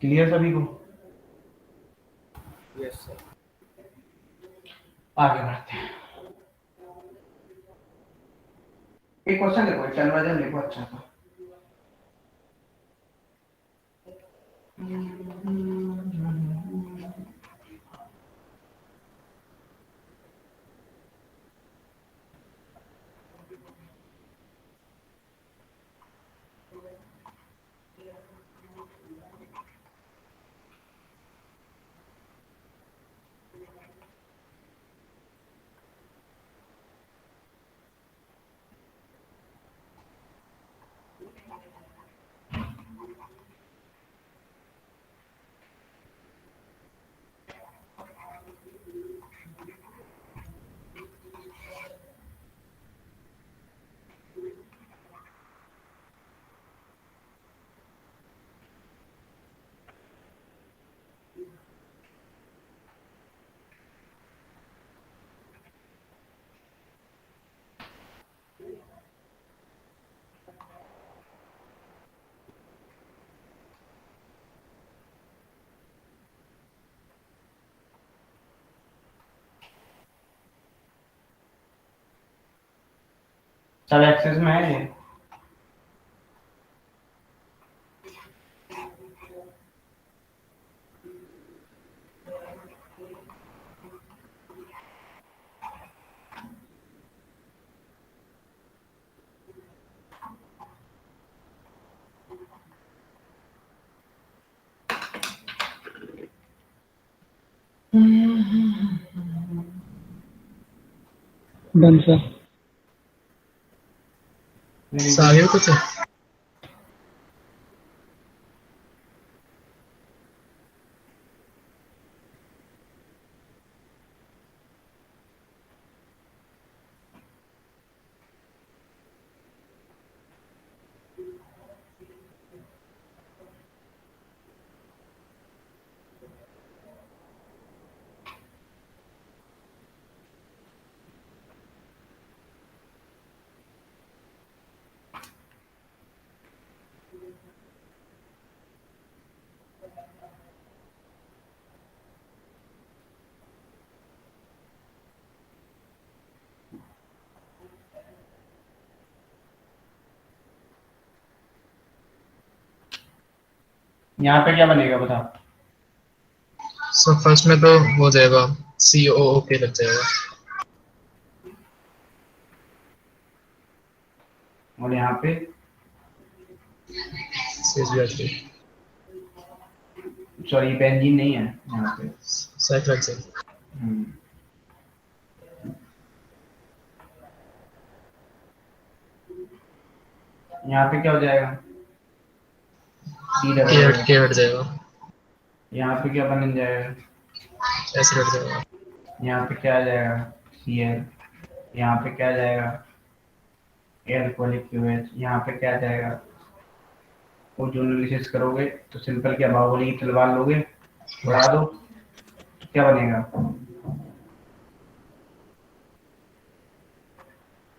क्लियर सभी को? Yes sir. आगे बढ़ते हैं। एक क्वेश्चन देखो, कन्वर्जन देखो अच्छा सा। सब एक्सेस में है ये। Done sir. आगे भी कुछ है? यहाँ पे क्या बनेगा बता। सो फर्स्ट में तो हो जाएगा COOK लग जाएगा, और यहाँ पे CSBR3 सॉरी बेंजीन नहीं है यहाँ पे। साइक्लोहेक्सेन। यहाँ पे क्या हो जाएगा K हट जाएगा, यहाँ पे क्या बन जाएगा S हट जाएगा, यहाँ पे क्या आ जाएगा Cl, यहाँ पे क्या आ जाएगा एल्कोहलिक QH, यहाँ पे क्या आ जाएगा। वो जो एनालिसिस करोगे तो सिंपल क्या बाहुबली की तलवार लोगे उड़ा दो तो क्या बनेगा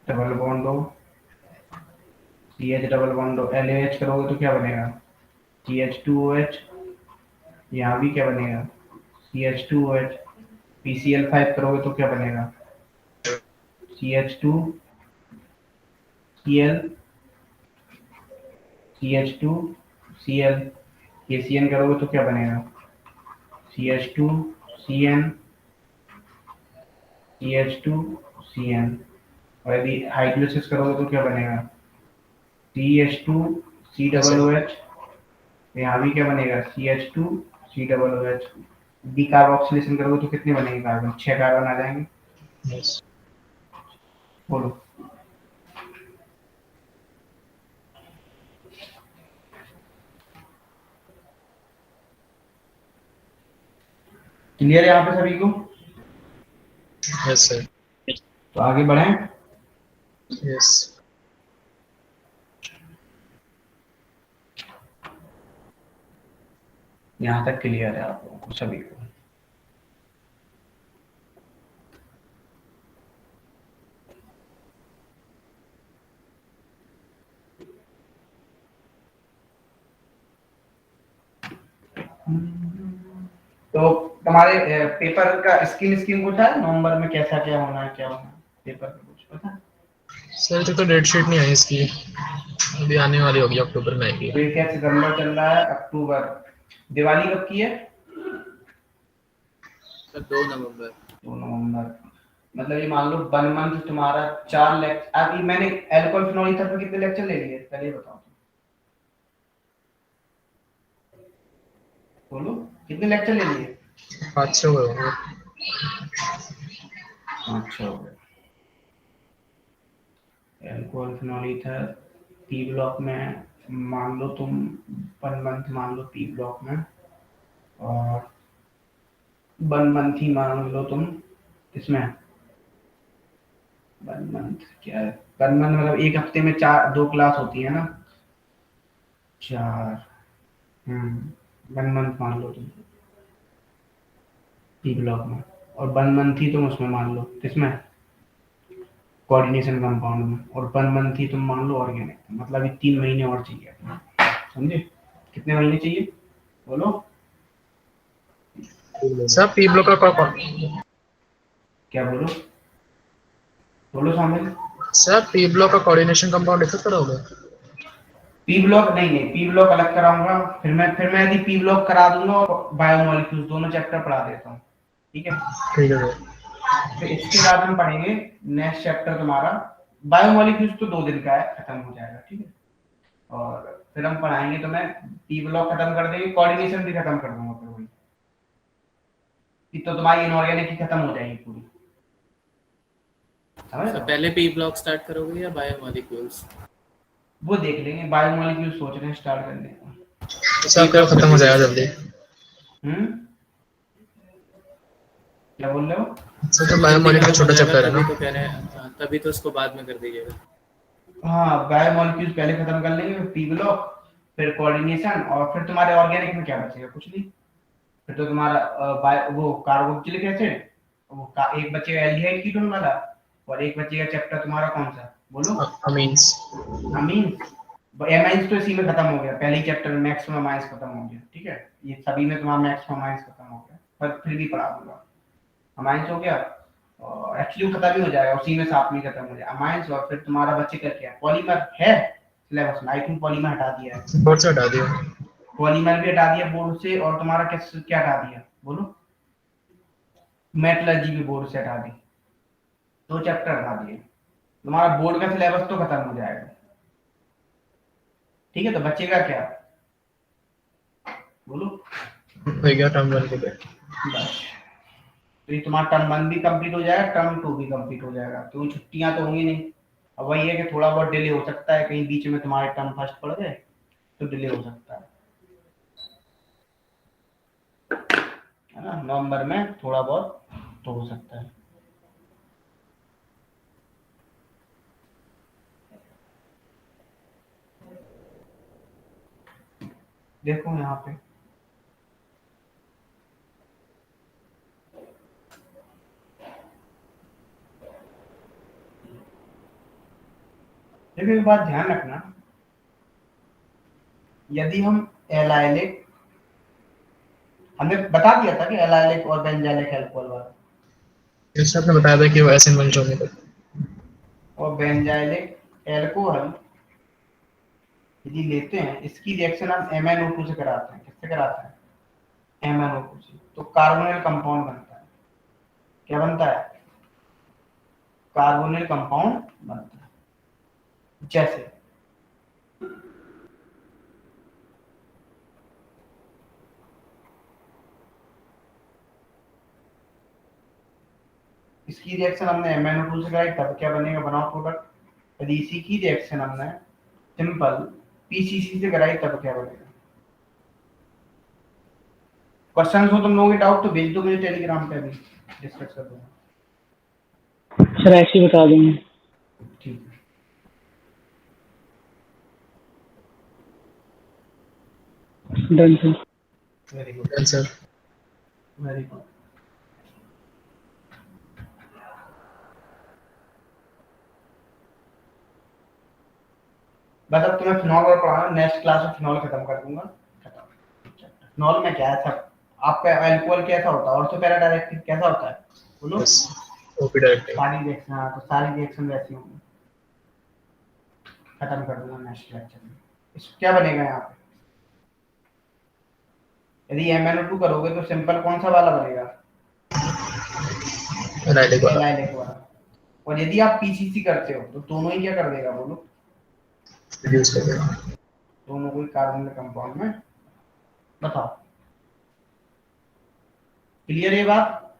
डबल बॉन्ड हो CH डबल बॉन्ड हो LH करोगे तो क्या बनेगा CH2OH, यहाँ भी क्या बनेगा CH2OH। PCl5 करोगे तो क्या बनेगा CH2 Cl CH2 Cl। KCN करोगे तो क्या बनेगा CH2 CN CH2 CN। और यदि हाइड्रोलिसिस करोगे तो क्या बनेगा CH2 C डबल OH, यहाँ भी क्या बनेगा CH2 C double OH। Decarboxylation करोगे तो कितने बनेंगे कार्बन 6 कार्बन आ जाएंगे। yes. बोलो क्लियर है यहाँ पे सभी को। Yes sir, तो आगे बढ़ें। yes. यहाँ तक क्लियर है आप लोगों को सभी को। तो तुम्हारे पेपर का स्कीम कुछ है नवंबर में कैसा क्या होना है क्या होना है पेपर का कुछ पता है? सर तक तो डेट शीट नहीं आई इसकी, अभी आने वाली होगी, अक्टूबर में आएगी। तो ये क्या सितंबर चल रहा है अक्टूबर। दिवाली कब की है सर 2 नवंबर। 2 नवंबर। मतलब ये मान लो 1 मंथ तुम्हारा 4 लेक्चर। अभी मैंने एल्कोहल फिनोल ईथर पे कितने लेक्चर ले लिए पहले ये बताओ बोलो कितने लेक्चर ले लिए 5-6 होंगे। 5-6 हो गए। Alcohol phenol ether P block में मान लो तुम 1 मंथ मान लो पी ब्लॉक में, और 1 मंथ ही मान लो तुम इसमें 1 मंथ क्या है 1 मंथ मतलब एक हफ्ते में 2 क्लास होती है ना 4। 1 मंथ मान लो तुम पी ब्लॉक में, और 1 मंथ ही तुम उसमें मान लो किसमें कोऑर्डिनेशन कंपाउंड में, और 1 मंथ ही तुम मान लो ऑर्गेनिक। मतलब ये 3 महीने और चाहिए समझे। कितने महीने चाहिए बोलो सर पी ब्लॉक का क्या बोलो बोलो शामिल सर पी ब्लॉक का कोऑर्डिनेशन कंपाउंड डिस्कस करोगे? पी ब्लॉक नहीं, पी ब्लॉक अलग कराऊंगा। फिर मैं यदि पी ब्लॉक करा दूंगा और बायोमोलिक्यूल्स दोनों चैप्टर पढ़ा देता हूँ, ठीक है। ठीक है सर। फिर इसके बाद हम पढ़ेंगे नेक्स्ट चैप्टर तुम्हारा बायोमोलिक्यूल्स, तो 2 दिन का है, खत्म हो जाएगा, ठीक है। और फिर हम पढ़ाएंगे, तो मैं पी ब्लॉक खत्म कर देंगे, कोऑर्डिनेशन भी खत्म कर दूंगा फिर वही, तो तुम्हारी इनऑर्गेनिक की खत्म हो जाएगी पूरी, समझ तो रहे हो? पहले पी ब्लॉक स्टार्ट करोगे या बायोमोलिक्यूल्स? वो देख लेंगे, बायोमोलिक्यूल सोच रहे हैं स्टार्ट करने का। सर आपका खत्म हो जाएगा जल्दी। क्या बोल रहे हो? सर तो बायोमोलिक्यूल छोटा चैप्टर है तभी ना? तो कह रहे हैं, तभी तो उसको बाद में कर दीजिएगा। हाँ, बायोमोलिक्यूल्स पहले खत्म कर लेंगे, पी ब्लॉक, फिर कोऑर्डिनेशन, और फिर तुम्हारे ऑर्गेनिक में क्या बचेगा? कुछ नहीं। फिर तो तुम्हारा वो कार्बोक्सिलिक एसिड, एक बचेगा एल्डिहाइड कीटोन वाला, और एक बचेगा चैप्टर तुम्हारा कौन सा, बोलो? अमीन्स। अमीन्स। एमाइंस तो इसी में खत्म हो गया, पहले ही चैप्टर में मैक्सिमम अमाइंस खत्म हो गया, ठीक है। ये सभी में तुम्हारा मैक्सिमम अमाइंस खत्म हो गया, पर फिर भी पढ़ा दूंगा। अमाइंस हो गया, और एक्चुअली खत्म ही हो जाएगा, उसी में साथ में खत्म हो जाएगा अमाइंस। और फिर तुम्हारा बचेगा क्या? पॉलीमर है सिलेबस में, आई थिंक पॉलीमर हटा दिया है। बोर्ड से हटा दिया। पॉलीमर भी हटा दिया बोर्ड से, और तुम्हारा क्या हटा दिया, बोलो? मेटलर्जी भी बोर्ड से हटा दी, 2 चैप्टर हटा दिए, तुम्हारा बोर्ड का सिलेबस तो खत्म हो जाएगा, ठीक है। तो बचेगा क्या, बोलो? हो गया टर्म 1 के लिए। बस, तो ये तुम्हारा टर्म 1 भी कंप्लीट हो जाएगा, टर्म 2 भी कंप्लीट हो जाएगा, क्योंकि छुट्टियां तो होंगी नहीं। अब वही है कि थोड़ा बहुत डिले हो सकता है, कहीं बीच में तुम्हारे टर्म फर्स्ट पड़ गए तो डिले हो सकता है ना। नवंबर में थोड़ा बहुत तो हो सकता है। देखो यहाँ पे देखो, एक बात ध्यान रखना, यदि हम एलाइलिक, हमने बता दिया था कि एलाइलिक और बेंजाइलिक अल्कोहल वाला, जैसे आपने बताया था कि वो एसिड बन जाने पर, और बेंजाइलिक अल्कोहल यदि लेते हैं, इसकी रिएक्शन हम MnO2 से कराते हैं। किससे कराते हैं? MnO2 से। तो कार्बोनिल कंपाउंड बनता है। क्या बनता है? कार्बोनिल कंपाउंड बनता है। जैसे इसकी रिएक्शन हमने MnO2 से कराई, तब क्या बनेगा? बनाओ प्रोडक्ट। यदि इसी की रिएक्शन हमने सिंपल PCC से कराई, तब क्या बनेगा? क्वेश्चन हो तुम लोगों के डाउट तो भेज दो मुझे टेलीग्राम पे, भी डिस्कस कर दूंगा। सर ऐसे ही बता दूंगा। ठीक है। Done sir. Very good, sir. Very good. बस अब तुम्हें फिनॉल और पढ़ाना, नेक्स्ट क्लास में फिनॉल खत्म कर दूंगा। फिनॉल में क्या है सब, आपका अल्कोहल कैसा होता है, ऑर्थोपैरा डायरेक्टिव कैसा होता है, बोलो? OP directive. सारी रिएक्शन, हाँ, तो सारी रिएक्शन वैसी होंगी। खत्म कर दूंगा नेक्स्ट लेक्चर में। इस क्या बनेगा यहाँ पे? यदि MnO2 करोगे तो सिंपल कौन सा वाला बनेगा? एलाइलिक वाला। एलाइलिक वाला। और यदि आप PCC करते हो तो दोनों ही क्या कर देगा, बोलो? रिड्यूस कर देगा। दोनों को कार्बोनिल कंपाउंड में। बताओ, क्लियर है बात?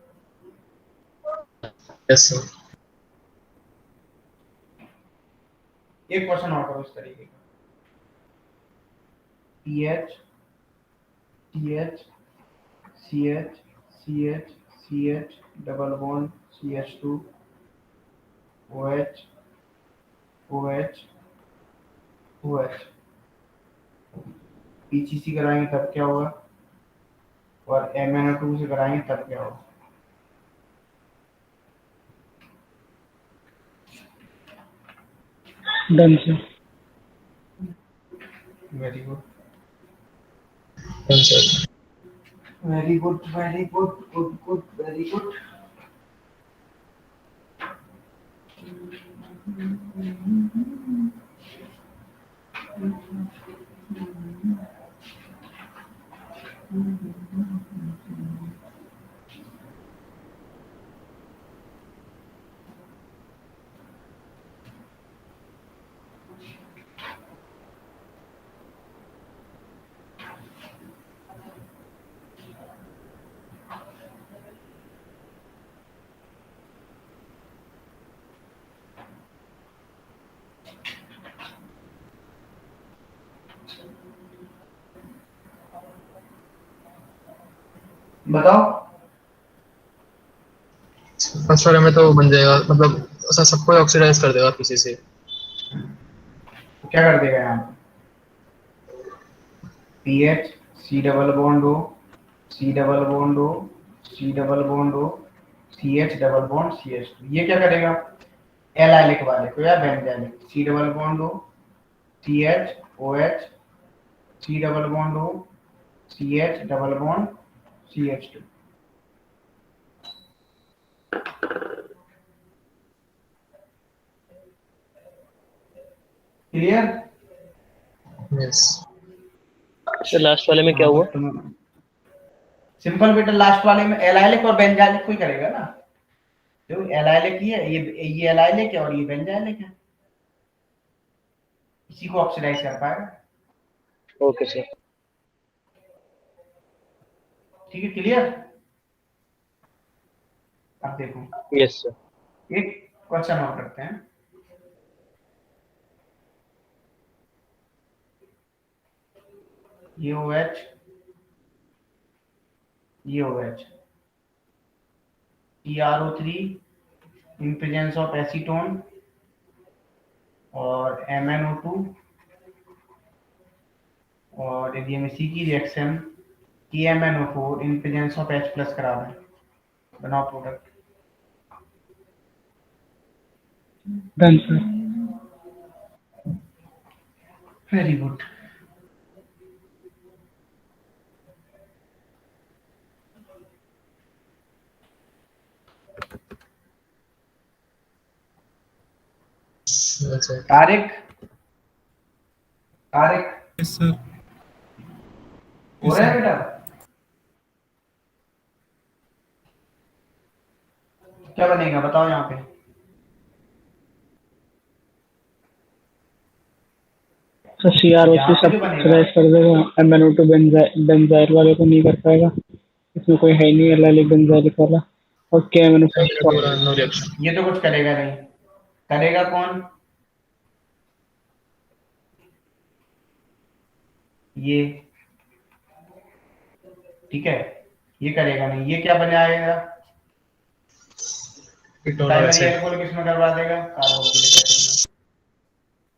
Yes sir. एक क्वेश्चन और करो इस तरीके का, TH TH CH CH CH double bond CH2 OH OH OH। PCC कराएंगे तब क्या होगा, और MnO2 से कराएंगे तब क्या होगा? Done sir. Very good, sir. Very good, very good, good good, very good. बताओ। फर्स्ट वाले में तो बन जाएगा, मतलब ऐसा सबको ऑक्सीडाइज कर देगा पीछे से। तो क्या कर देगा यहाँ पे? PH, C double bond O, C double bond O, C double bond O, C H double bond C H two. ये क्या करेगा? एलाइलिक वाले को या benzylic, C double bond O, C H O H, C double bond O, C H double bond C H two. Clear? Yes. तो last वाले में क्या हाँ हुआ? बस तुम सिंपल बेटा, लास्ट वाले में एलाइलिक और बेंजाइलिक कोई करेगा ना। जो एलाइलिक ही है, ये एलाइलिक है और ये बेंजाइलिक है, इसी को ऑक्सीडाइज कर पाएगा। Okay sir. ठीक है, क्लियर? अब देखो, यस सर। एक क्वेश्चन और करते हैं। ये OH, ये OH, TRO3 in presence of acetone और MnO2, और यदि हम इसी की reaction KMnO4 in presence of H plus करा दें, बनाओ product. Done sir. Very good. Tariq, Tariq yes sir. हो रहा है बेटा? क्या बनेगा बताओ यहाँ पे? सर CRO यहाँ पे सब जो बनेगा, ऑक्सीडाइज कर देगा, MnO2 बेंजाइल वाले को नहीं कर पाएगा, इसमें कोई है नहीं एलाइलिक बेंजाइलिक वाला। और KMnO4 नो रिएक्शन। ये तो कुछ करेगा नहीं। करेगा कौन? ये, ठीक है, ये करेगा नहीं। ये क्या बन जाएगा? Ketone primary acid. एल्कोहल किसमें करवा देगा? कार्बोक्सिलिक एसिड में।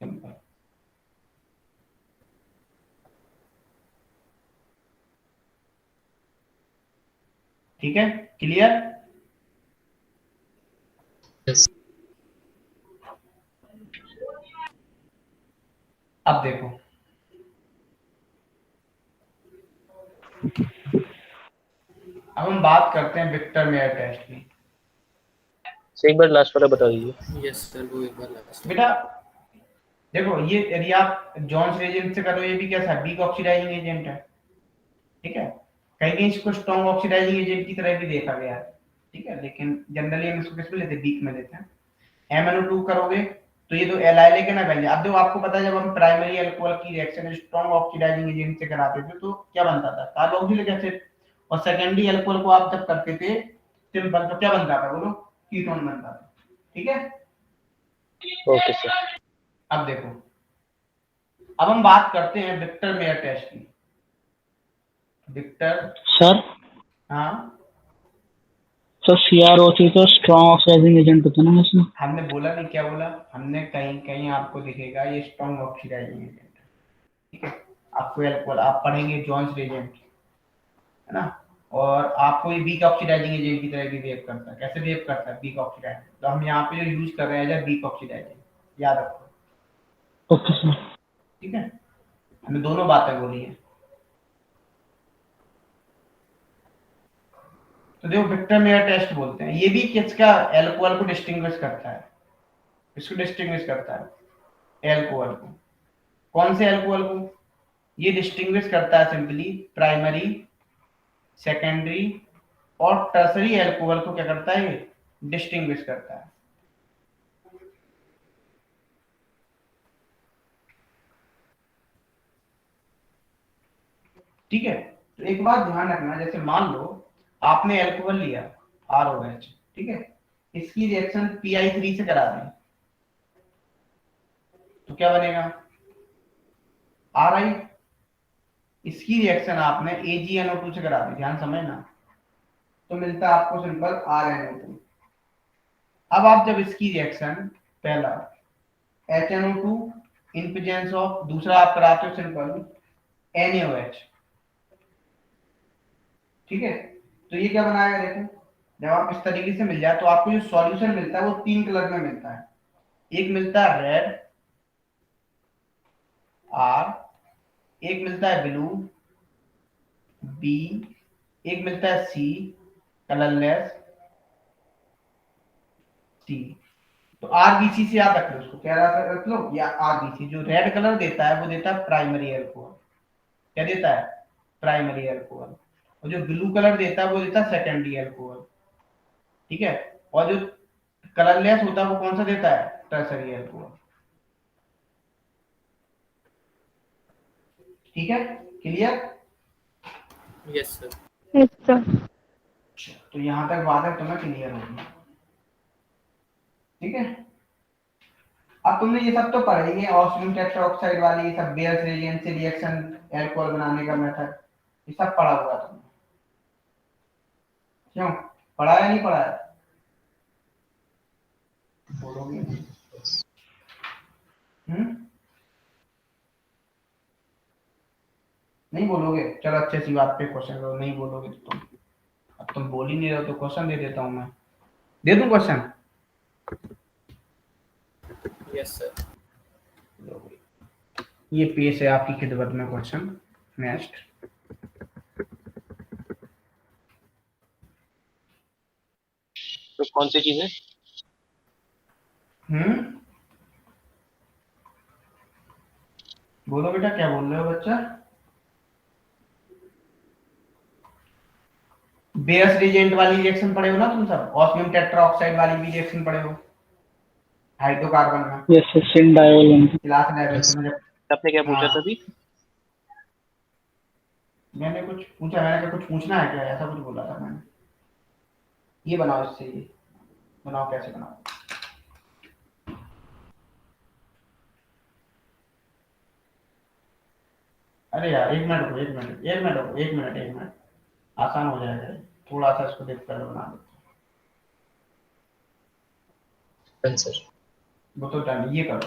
सिंपल। ठीक है, क्लियर? यस। अब देखो, अब हम बात करते हैं विक्टर मेयर टेस्ट की। एक बार लास्ट वाला बता दीजिए। यस सर, वो एक बार लास्ट। बेटा देखो, ये यदि आप जॉन्स रेजेंट से करो, ये भी कैसा है? वीक ऑक्सीडाइजिंग एजेंट है। ठीक है, कहीं कहीं इसको स्ट्रॉन्ग ऑक्सीडाइजिंग एजेंट की तरह भी देखा गया है। ठीक है, लेकिन जनरली हम इसको किस में लेते हैं? वीक में लेते हैं। MnO2 करोगे तो ये तो एलाइलिक है ना बेंजाइल। अब देखो, आपको पता है जब हम प्राइमरी अल्कोहल की रिएक्शन स्ट्रॉन्ग ऑक्सीडाइजिंग एजेंट से कराते थे तो क्या बनता था? Carboxylic acid. और सेकेंडरी अल्कोहल को आप जब करते थे सिंपल, तो क्या बनता था बोलो? कीटोन बनता था। ठीक है, ओके सर। अब देखो, अब हम बात करते हैं विक्टर मेयर टेस्ट की। Victor, sir. हाँ सर CRO3 तो स्ट्रॉन्ग ऑक्सीडाइजिंग एजेंट होता है ना इसमें। हमने बोला नहीं, क्या बोला हमने? कहीं कहीं आपको दिखेगा ये स्ट्रॉन्ग ऑक्सीडाइजिंग एजेंट है। ठीक है, आपको अल्कोहल आप पढ़ेंगे जॉन्स रेजेंट, है ना, और आपको ये वीक ऑक्सीडाइजिंग एजेंट की तरह भी बिहेव करता है। कैसे बिहेव करता है? Weak oxidising. तो हम यहाँ पे जो यूज कर रहे हैं एज वीक ऑक्सीडाइजिंग, याद रखो। Okay sir. ठीक है, हमने दोनों बातें बोली है। तो देखो, विक्टर मेयर टेस्ट बोलते हैं, ये भी किसका? एल्कोहल को डिस्टिंग्विश करता है। इसको डिस्टिंग्विश करता है, एल्कोहल को। कौन से अल्कोहल को? ये डिस्टिंग्विश करता है सिंपली प्राइमरी, सेकेंडरी और टर्सरी अल्कोहल को क्या करता है? ये डिस्टिंग्विश करता है। ठीक है, तो एक बात ध्यान रखना, जैसे मान लो आपने अल्कोहल लिया ROH, ठीक है, इसकी रिएक्शन PI3 से करा दें तो क्या बनेगा? RI। इसकी रिएक्शन आपने AgNO2 से करा दी, ध्यान समझना, तो मिलता है आपको सिंपल RNO2। अब आप जब इसकी रिएक्शन पहला HNO2 इन प्रेजेंस ऑफ, दूसरा आप कराते हो सिंपल NaOH, ठीक है, तो ये क्या बनाएगा? देखो, जब आप इस तरीके से मिल जाए तो आपको जो सॉल्यूशन मिलता है वो 3 कलर में मिलता है। एक मिलता है रेड R, एक मिलता है ब्लू B, एक मिलता है C कलरलेस C। तो RBC से याद रख लो, उसको क्या रख लो, या RBC जो रेड कलर देता है वो देता है प्राइमरी अल्कोहल। क्या देता है? Primary alcohol. और जो ब्लू कलर देता है वो देता है सेकेंडरी अल्कोहल, ठीक है। और जो कलरलेस होता है वो कौन सा देता है? Tertiary alcohol. ठीक है, clear? Yes sir. Yes, sir. तो यहां तक बात है तुम्हें क्लियर होगी, ठीक है। अब तुमने ये सब तो पढ़ा ही है, ऑस्मियम टेट्राऑक्साइड वाली ये सब, बेयर्स रेडियंट से रिएक्शन अल्कोहल बनाने का मेथड, ये सब पढ़ा हुआ तुमने, क्यों पढ़ा या नहीं पढ़ा है? बोलोगे? नहीं बोलोगे? चलो अच्छे सी बात पे क्वेश्चन करो, नहीं बोलोगे तो तुम, अब तुम बोल ही नहीं रहे हो तो क्वेश्चन दे देता हूं मैं, दे दूं क्वेश्चन? Yes sir. ये पेश है आपकी खिदमत में क्वेश्चन। नेक्स्ट, तो कौन सी चीज है? बोलो बेटा, क्या बोल रहे हो बच्चा? बेयर्स रिएजेंट वाली रिएक्शन पढ़े हो ना तुम सब, ऑस्मियम टेट्राऑक्साइड वाली भी रिएक्शन पढ़े हो हाइड्रोकार्बन में, यस सिंडायोल। क्लास लेवल पे। मुझे आपने क्या पूछा हाँ, था अभी? मैंने कुछ पूछा, मैंने कहा कुछ पूछना है क्या, ऐसा कुछ बोला था मैंने। ये बनाओ, इससे ये बनाओ, कैसे बनाओ? अरे यार एक मिनट रुको, एक मिनट, एक मिनट रुको, एक मिनट, एक मिनट, आसान हो जाएगा, थोड़ा सा इसको देख कर बना दो। सर वो तो डन, ये करो।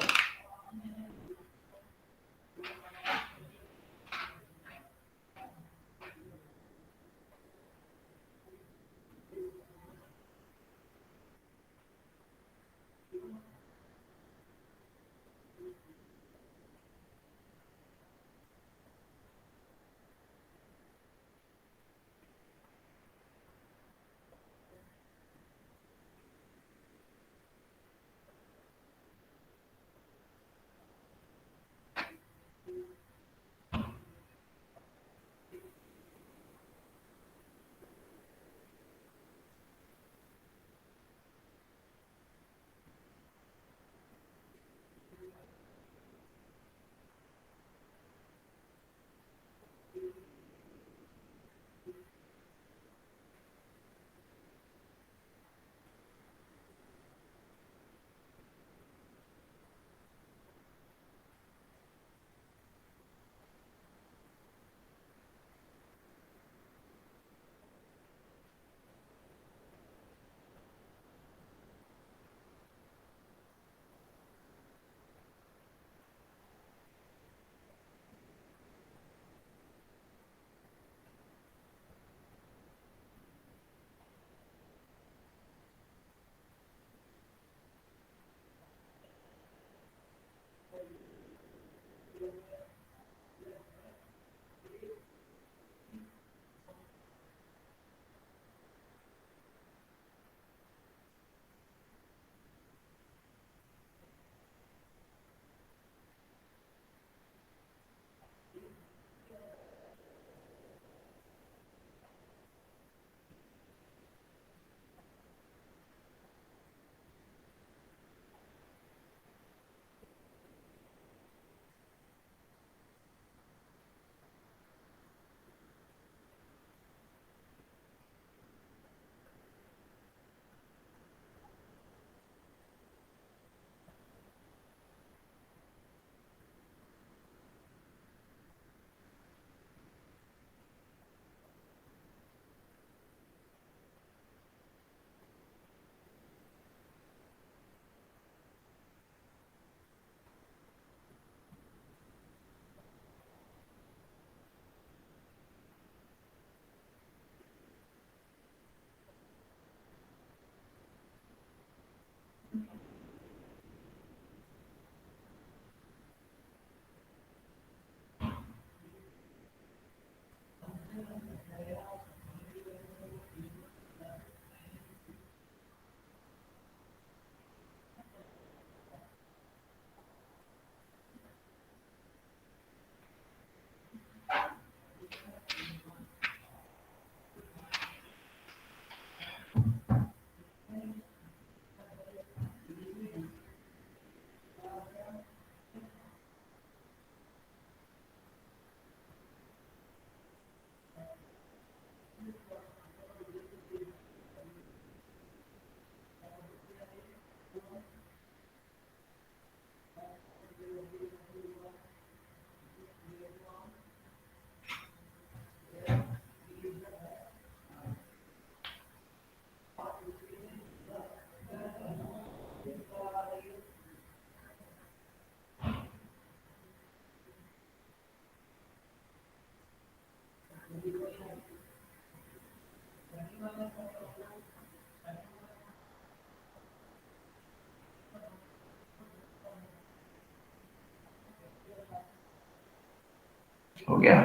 हो गया?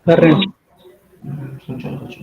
कर रहे हैं। सोचो सोचो।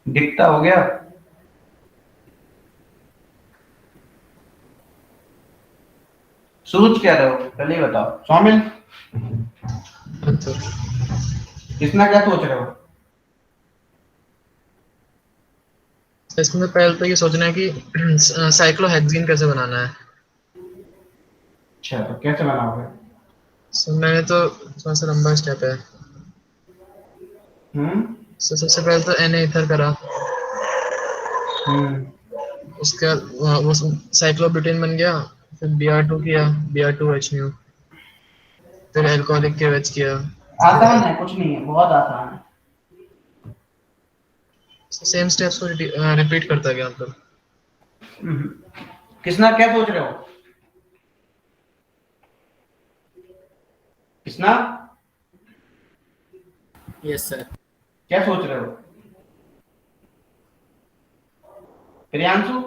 दिखता हो गया? सोच क्या रहे हो पहले ही बताओ। स्वामिल किसना क्या सोच रहे हो? इसमें पहले तो ये सोचना है कि साइक्लोहेक्सीन कैसे बनाना है। अच्छा तो कैसे बनाओगे? मैंने तो थोड़ा सा लंबा स्टेप है। हम्म सबसे पहले तो एन ईथर करा, हम्म उसके बाद वो साइक्लोब्यूटेन बन गया, फिर Br2 किया, Br2 न्यू, फिर एल्कोहलिक के OH किया, फिर आसान है, कुछ नहीं है, बहुत आसान है। सेम स्टेप्स को रिपीट करता गया मतलब। किसना क्या सोच रहे हो? Kisna yes sir. क्या सोच रहे हो? प्रियांशु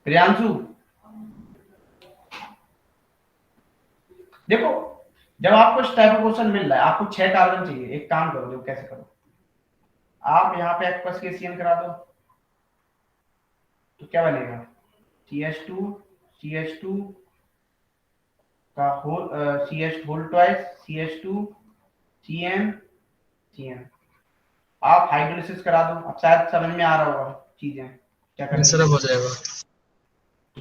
प्रियांशु देखो, जब आपको इस टाइप का क्वेश्चन मिल रहा है, आपको 6 कार्बन चाहिए, एक काम करो, देखो कैसे करो। आप यहाँ पे एक्वस के CN करा दो, तो क्या बनेगा? CH2 का whole CH whole twice CH2 CN आप हाइड्रोलिसिस करा दो। अब शायद समझ में आ रहा होगा चीजें क्या करनी आंसर है। अब हो जाएगा। तो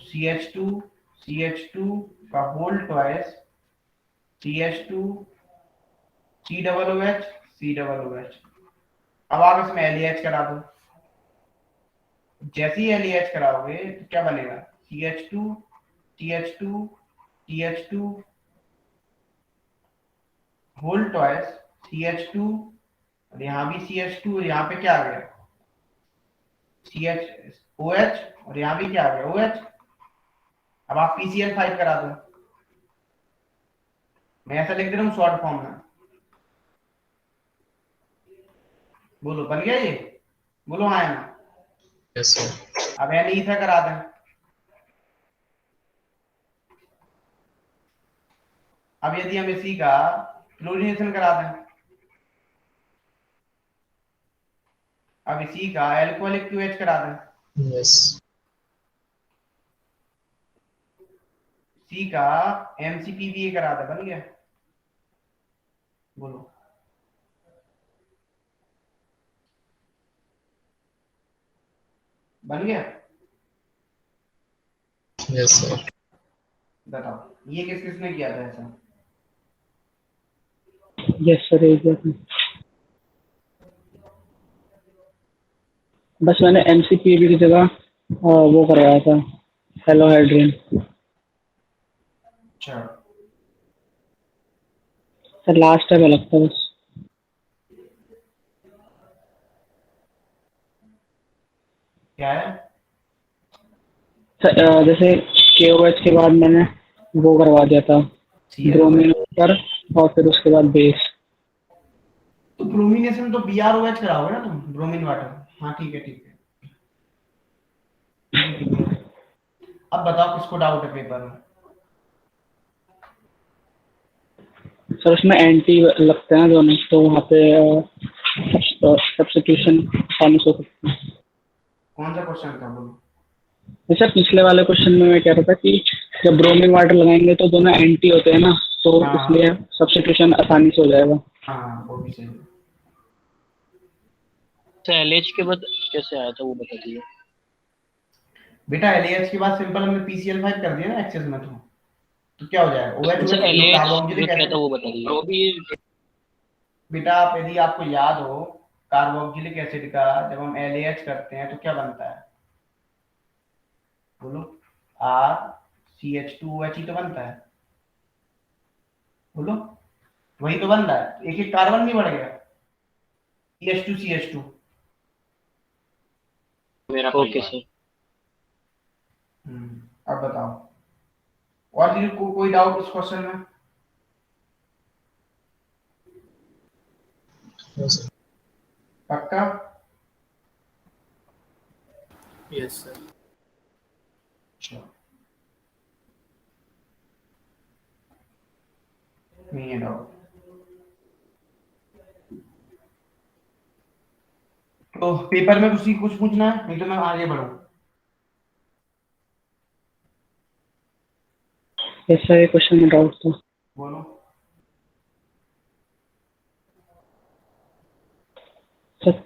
CH2 का होल ट्वाइस CH2 COOH। अब आप इसमें LEH करा दो। जैसे ही LEH कराओगे तो क्या बनेगा? TH2 होल ट्वाइस CH2, और यहाँ भी CH2, और यहाँ पे क्या आ गया? CHOH, और यहाँ भी क्या आ गया? OH। अब आप PCl5 करा दो। मैं ऐसा लिख दे रहा हूँ शॉर्ट फॉर्म में। बोलो बन गया ये? बोलो हाँ या ना। Yes sir. अब यानी ईथर करा दें। अब यदि हम इसी का क्लोरीनेशन करा दें, अब इसी का एल्कोहलिक QH करा दें, यस इसी का MCPBA करा दें, बन गया? बोलो बन गया? Yes sir. बताओ ये किस किसने किया था ऐसा? Yes sir, exactly. बस मैंने MCPB की जगह वो करवाया था, हेलोहाइड्रिन। अच्छा सर लास्ट टाइम अलग था बस। क्या है? जैसे KOH के बाद मैंने वो करवा दिया था CS ब्रोमीन वाटर और फिर उसके बाद बेस। तो ब्रोमिनेशन तो BROH कराओगे ना तुम, ब्रोमीन वाटर। हाँ ठीक है ठीक है ठीक है। अब बताओ किसको डाउट है पेपर में? सर उसमें एंटी लगते हैं दोनों, तो वहाँ पे सब्स्टिट्यूशन आसानी से हो सकती है। कौन सा क्वेश्चन था बोलो? सर पिछले वाले क्वेश्चन में मैं कह रहा था कि जब ब्रोमीन वाटर लगाएंगे तो दोनों एंटी होते हैं ना, तो हाँ इसलिए सब्स्टिट्यूशन आसानी से हो जाएगा। हाँ वो भी सही है। तो LH के बाद कैसे आया था वो बता दीजिए। बेटा LAH के बाद सिंपल हमने PCl5 कर दिया ना एक्सेस में, तो क्या हो जाएगा? OH सर OH जो LH जो कार्बोक्सिलिक क्या था एसिड। वो बता दीजिए। बेटा आप यदि आपको याद हो, कार्बोक्सिलिक एसिड का जब हम LAH करते हैं तो क्या बनता है? बोलो। RCH2OH ही तो बनता है। बोलो। वही तो बन रहा है, एक एक कार्बन नहीं बढ़ गया। CH2 okay sir. अब बताओ, और किसी को कोई डाउट इस क्वेश्चन में? पक्का? Yes sir. नहीं है डाउट तो पेपर में कुछ पूछना है, नहीं तो मैं आगे बढ़ूं। ऐसा एक क्वेश्चन में डाउट था बोलो। सर।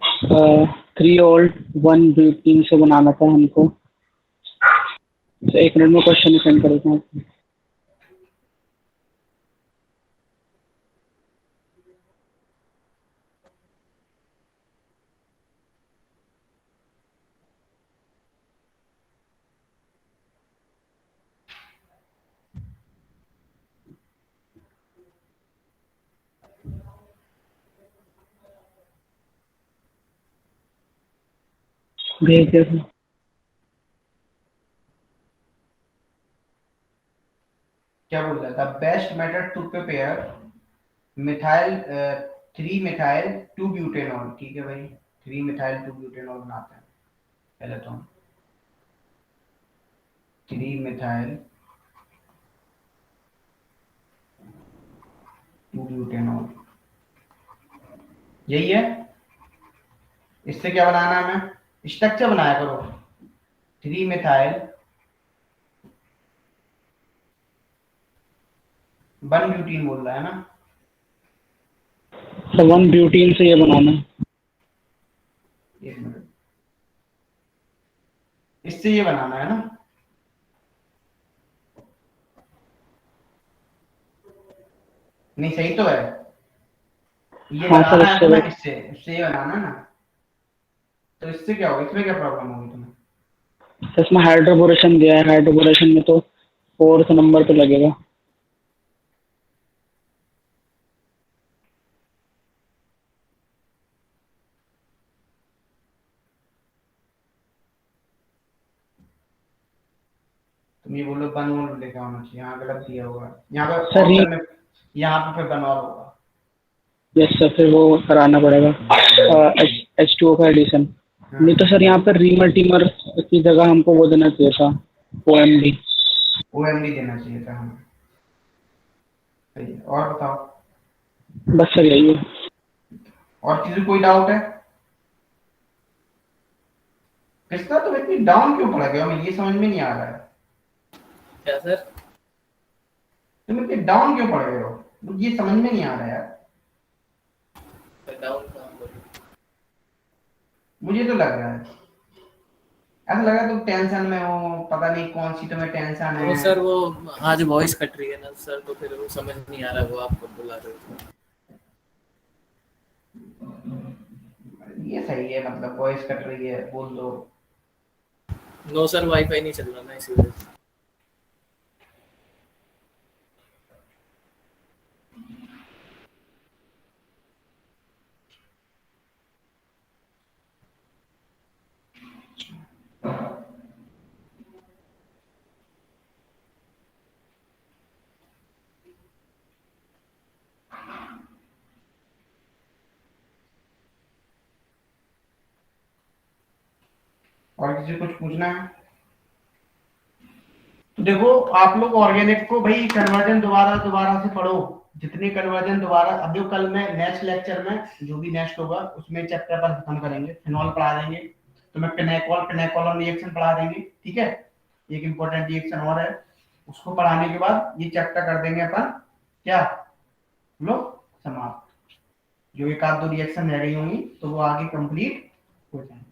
3 ओल्ड 1 ब्यूटीन से बनाना था हमको। तो 1 मिनट में क्वेश्चन सेंड कर देता हूँ आपको। भेज दिया था। क्या बोल रहा था? Best method to prepare methyl 3 methyl 2 butanol. ठीक है भाई, 3 मिथाइल 2 ब्यूटेनॉल बनाते हैं पहले तो हम। 3 मिथाइल 2 ब्यूटेनॉल, यही है। इससे क्या बनाना है? हमें स्ट्रक्चर बनाया करो। 3 मिथाइल 1 ब्यूटीन बोल रहा है ना? तो 1 ब्यूटीन से ये बनाना है। एक मिनट, इससे ये बनाना है ना? नहीं सही तो है, ये हाँ सर बनाना है इससे तुम्हें, इससे इससे ये बनाना है ना? तो इससे क्या होगा, इसमें क्या प्रॉब्लम होगी तुम्हें? इसमें हाइड्रोबोरेशन दिया है, हाइड्रोबोरेशन में तो 4th नंबर पे लगेगा। तुम ये बोलो बनवाल लेके आना चाहिए, यहाँ गलत दिया होगा। यहाँ पे सर ऑप्शन में, यहाँ पे फिर बनवाल होगा। यस सर, फिर वो कराना पड़ेगा H2O का एडिशन। नहीं तो सर यहाँ पर रीमल्टीमर की जगह हमको वो देना चाहिए था, OMD। OMD देना चाहिए था हमें। सही है, और बताओ। बस सर यही है। और किसी को कोई डाउट है? कृष्णा तुम इतनी डाउन क्यों पड़ गए हो, हमें ये समझ में नहीं आ रहा है। क्या सर? तुम इतने डाउन क्यों पड़ गए हो, मुझे ये समझ में नहीं आ रहा है यार। डाउन कहाँ बोलो? मुझे तो लग रहा है, ऐसा लग रहा है तुम टेंशन में हो, पता नहीं कौन सी तुम्हें टेंशन वो है। सर वो आज वॉइस कट रही है ना सर, तो फिर वो समझ नहीं आ रहा वो आप कब बुला रहे हो। ये सही है, मतलब वॉइस कट रही है, बोल दो। नो सर, वाईफाई नहीं चल रहा ना इसी वजह से। और किसी को कुछ पूछना है? तो देखो आप लोग ऑर्गेनिक को भाई कन्वर्जन दोबारा से पढ़ो, जितने कन्वर्जन दोबारा। अब जो कल मैं नेक्स्ट लेक्चर में जो भी नेक्स्ट होगा उसमें चैप्टर पर खत्म करेंगे, फिनॉल पढ़ा देंगे, तो मैं पिनेकोल रिएक्शन पढ़ा देंगे, ठीक है। एक इंपॉर्टेंट रिएक्शन और है, उसको पढ़ाने के बाद ये चैप्टर कर देंगे अपन क्या लोग समाप्त। जो एक आध दो रिएक्शन रह गई होंगी तो वो आगे कंप्लीट हो जाएंगे।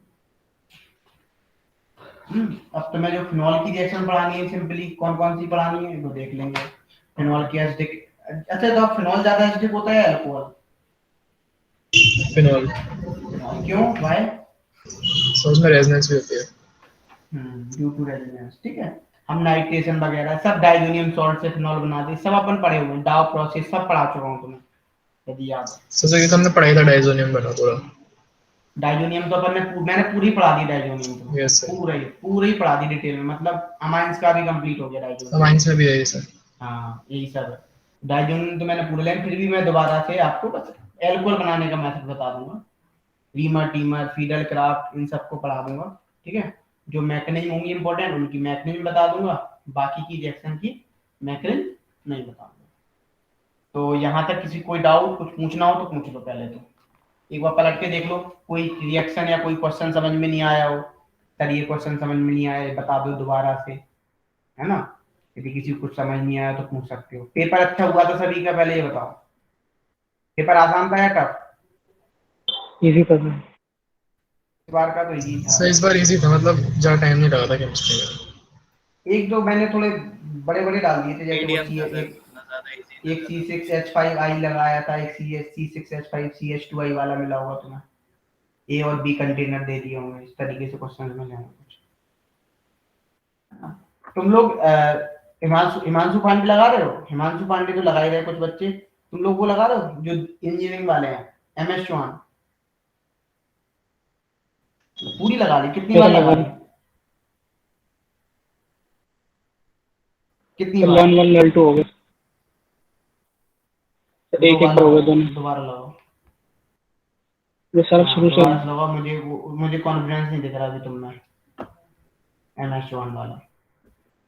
अब तो मैं जो फिनॉल की रिएक्शन पढ़ानी है सिंपली कौन कौन सी पढ़ानी है वो देख लेंगे। फिनॉल की एसिडिक, अच्छा तो फिनॉल ज्यादा एसिडिक होता है अल्कोहल? फिनॉल। क्यों भाई? सो उसमें रेजोनेंस भी होती है। ड्यू टू रेजोनेंस, ठीक है। हम नाइट्रेशन वगैरह सब डाइजोनियम सॉल्ट से फिनॉल बनाते, सब अपन पढ़े हुए हैं, डाव प्रोसेस सब पढ़ा चुका हूं तुम्हें यदि याद है। सो ये तो हमने पढ़ाई था डाइजोनियम बना पूरा। डाइजोनियम तो अपन ने मैंने पूरी पढ़ा दी डाइजोनियम तो। Yes sir. पूरा ही पढ़ा दी डिटेल में, मतलब अमाइंस का भी कंप्लीट हो गया डाइजोनियम। अमाइंस में भी है ये सर। हाँ यही सब है। डाइजोनियम तो मैंने पूरा लेकिन फिर भी मैं दोबारा से आपको बस एल्कोहल बनाने का मेथड बता दूंगा। रीमर टीमर फीडल क्राफ्ट इन सबको पढ़ा दूंगा, ठीक है। जो मैकेनिज्म होंगी इंपॉर्टेंट उनकी मैकेनिज्म बता दूंगा, बाकी की रिएक्शन की मैकेनिज्म नहीं बताऊंगा। तो यहाँ तक किसी कोई डाउट कुछ पूछना हो तो पूछ लो, पहले तो एक बार पलट के देख लो, कोई रिएक्शन या कोई क्वेश्चन समझ में नहीं आया हो, सर ये क्वेश्चन समझ में नहीं आया बता दो दोबारा से, है ना। यदि किसी को कुछ समझ नहीं आया तो पूछ सकते हो। पेपर अच्छा हुआ था सभी का, पहले ये बताओ पेपर आसान था या टफ? इजी था सर। इस बार का तो इजी था सर इस बार इजी था, मतलब ज्यादा टाइम नहीं लगा था केमिस्ट्री में। एक दो मैंने थोड़े बड़े बड़े डाल दिए थे, जैसे मीडियम वो था सर, एक इतना ज्यादा इजी एक C6H5I लगाया था, एक C6H5CH2I वाला मिला होगा तुम्हें, A और B कंटेनर दे दिए होंगे, इस तरीके से क्वेश्चन में जाएंगे कुछ। तुम लोग हिमांशु पांडे लगा रहे हो? हिमांशु पांडे तो लगा ही रहे कुछ बच्चे, तुम लोग वो लगा रहे हो जो इंजीनियरिंग वाले हैं MS चौहान? पूरी लगा ली? कितनी बार लगा ली? कितनी बार? L1 1 L2 हो गए, एक बार हो गए दोनों। दोबारा लगाओ ये सर शुरू से लगा। मुझे कॉन्फिडेंस नहीं दिख रहा अभी तुम में MS चौहान वाला।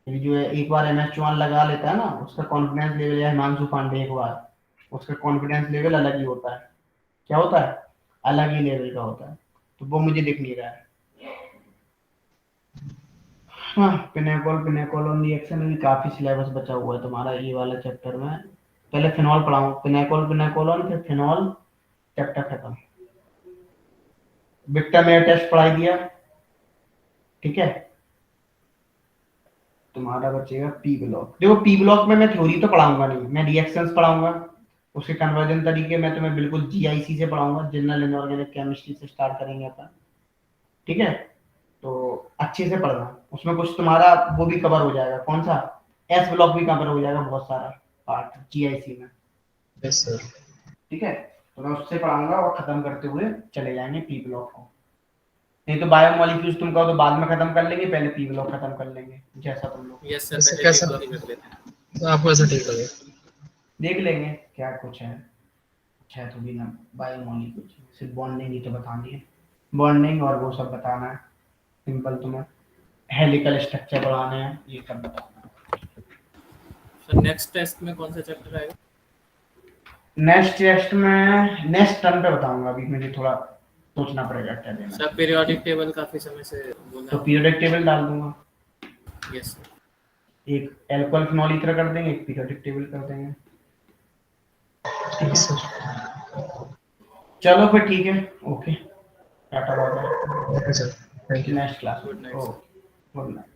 जो है एक बार MS चौहान लगा लेता है ना, उसका कॉन्फिडेंस लेवल, या हिमांशु पांडे एक बार, उसका कॉन्फिडेंस लेवल अलग ही होता है। क्या होता है? अलग ही लेवल का होता है, तो वो मुझे दिख नहीं रहा है। हाँ पिनेकोल रिएक्शन में भी काफी सिलेबस बचा हुआ है तुम्हारा ये वाला चैप्टर में। पहले फिनॉल पढ़ाऊं, पिनेकोल फिर फिनॉल, चैप्टर खत्म। विक्टामेयर टेस्ट पढ़ाई दिया, ठीक है। तुम्हारा बचेगा पी ब्लॉक। देखो पी ब्लॉक में मैं थ्योरी तो पढ़ाऊंगा नहीं, मैं रिएक्शंस पढ़ाऊंगा, उसके कन्वर्जन तरीके मैं तुम्हें बिल्कुल GIC से पढ़ाऊंगा, जनरल इनऑर्गेनिक केमिस्ट्री से स्टार्ट करेंगे अपन, ठीक है। तो अच्छे से पढ़ना, उसमें कुछ तुम्हारा वो भी कवर हो जाएगा, कौन सा S ब्लॉक भी कवर हो जाएगा, बहुत सारा पार्ट GIC में। Yes sir. ठीक है, तो मैं उससे पढ़ाऊंगा और खत्म करते हुए चले जाएंगे पी ब्लॉक को। नहीं तो बायोमोलिक्यूल्स तुम कहो तो बाद में खत्म कर लेंगे, पहले पी ब्लॉक खत्म कर लेंगे, जैसा तुम लोग। यस सर, इससे पहले कैसा- एक ब्लॉक ही कर लेते हैं। तो आपको ऐसा ठीक लगे? देख लेंगे क्या कुछ है, अच्छा है तो भी ना बायोमोलिक्यूल्स, सिर्फ बॉन्डिंग ही तो बतानी है, बॉन्डिंग और वो सब बताना है सिंपल, तुम्हें हेलिकल स्ट्रक्चर पढ़ाने हैं, ये सब बताना है। सर नेक्स्ट टेस्ट में कौन सा चैप्टर आएगा? नेक्स्ट टेस्ट में नेक्स्ट टर्म पे बताऊंगा, अभी मुझे थोड़ा सोचना पड़ेगा क्या देना। सर पीरियोडिक टेबल काफी समय से बोला। तो पीरियोडिक टेबल डाल दूंगा, यस सर। एक एल्कोहल फिनॉल ईथर कर देंगे, एक पीरियोडिक टेबल कर देंगे, ठीक है सर। चलो फिर ठीक है, okay tata bye bye, okay sir, thank you. Next class, good night. Good night.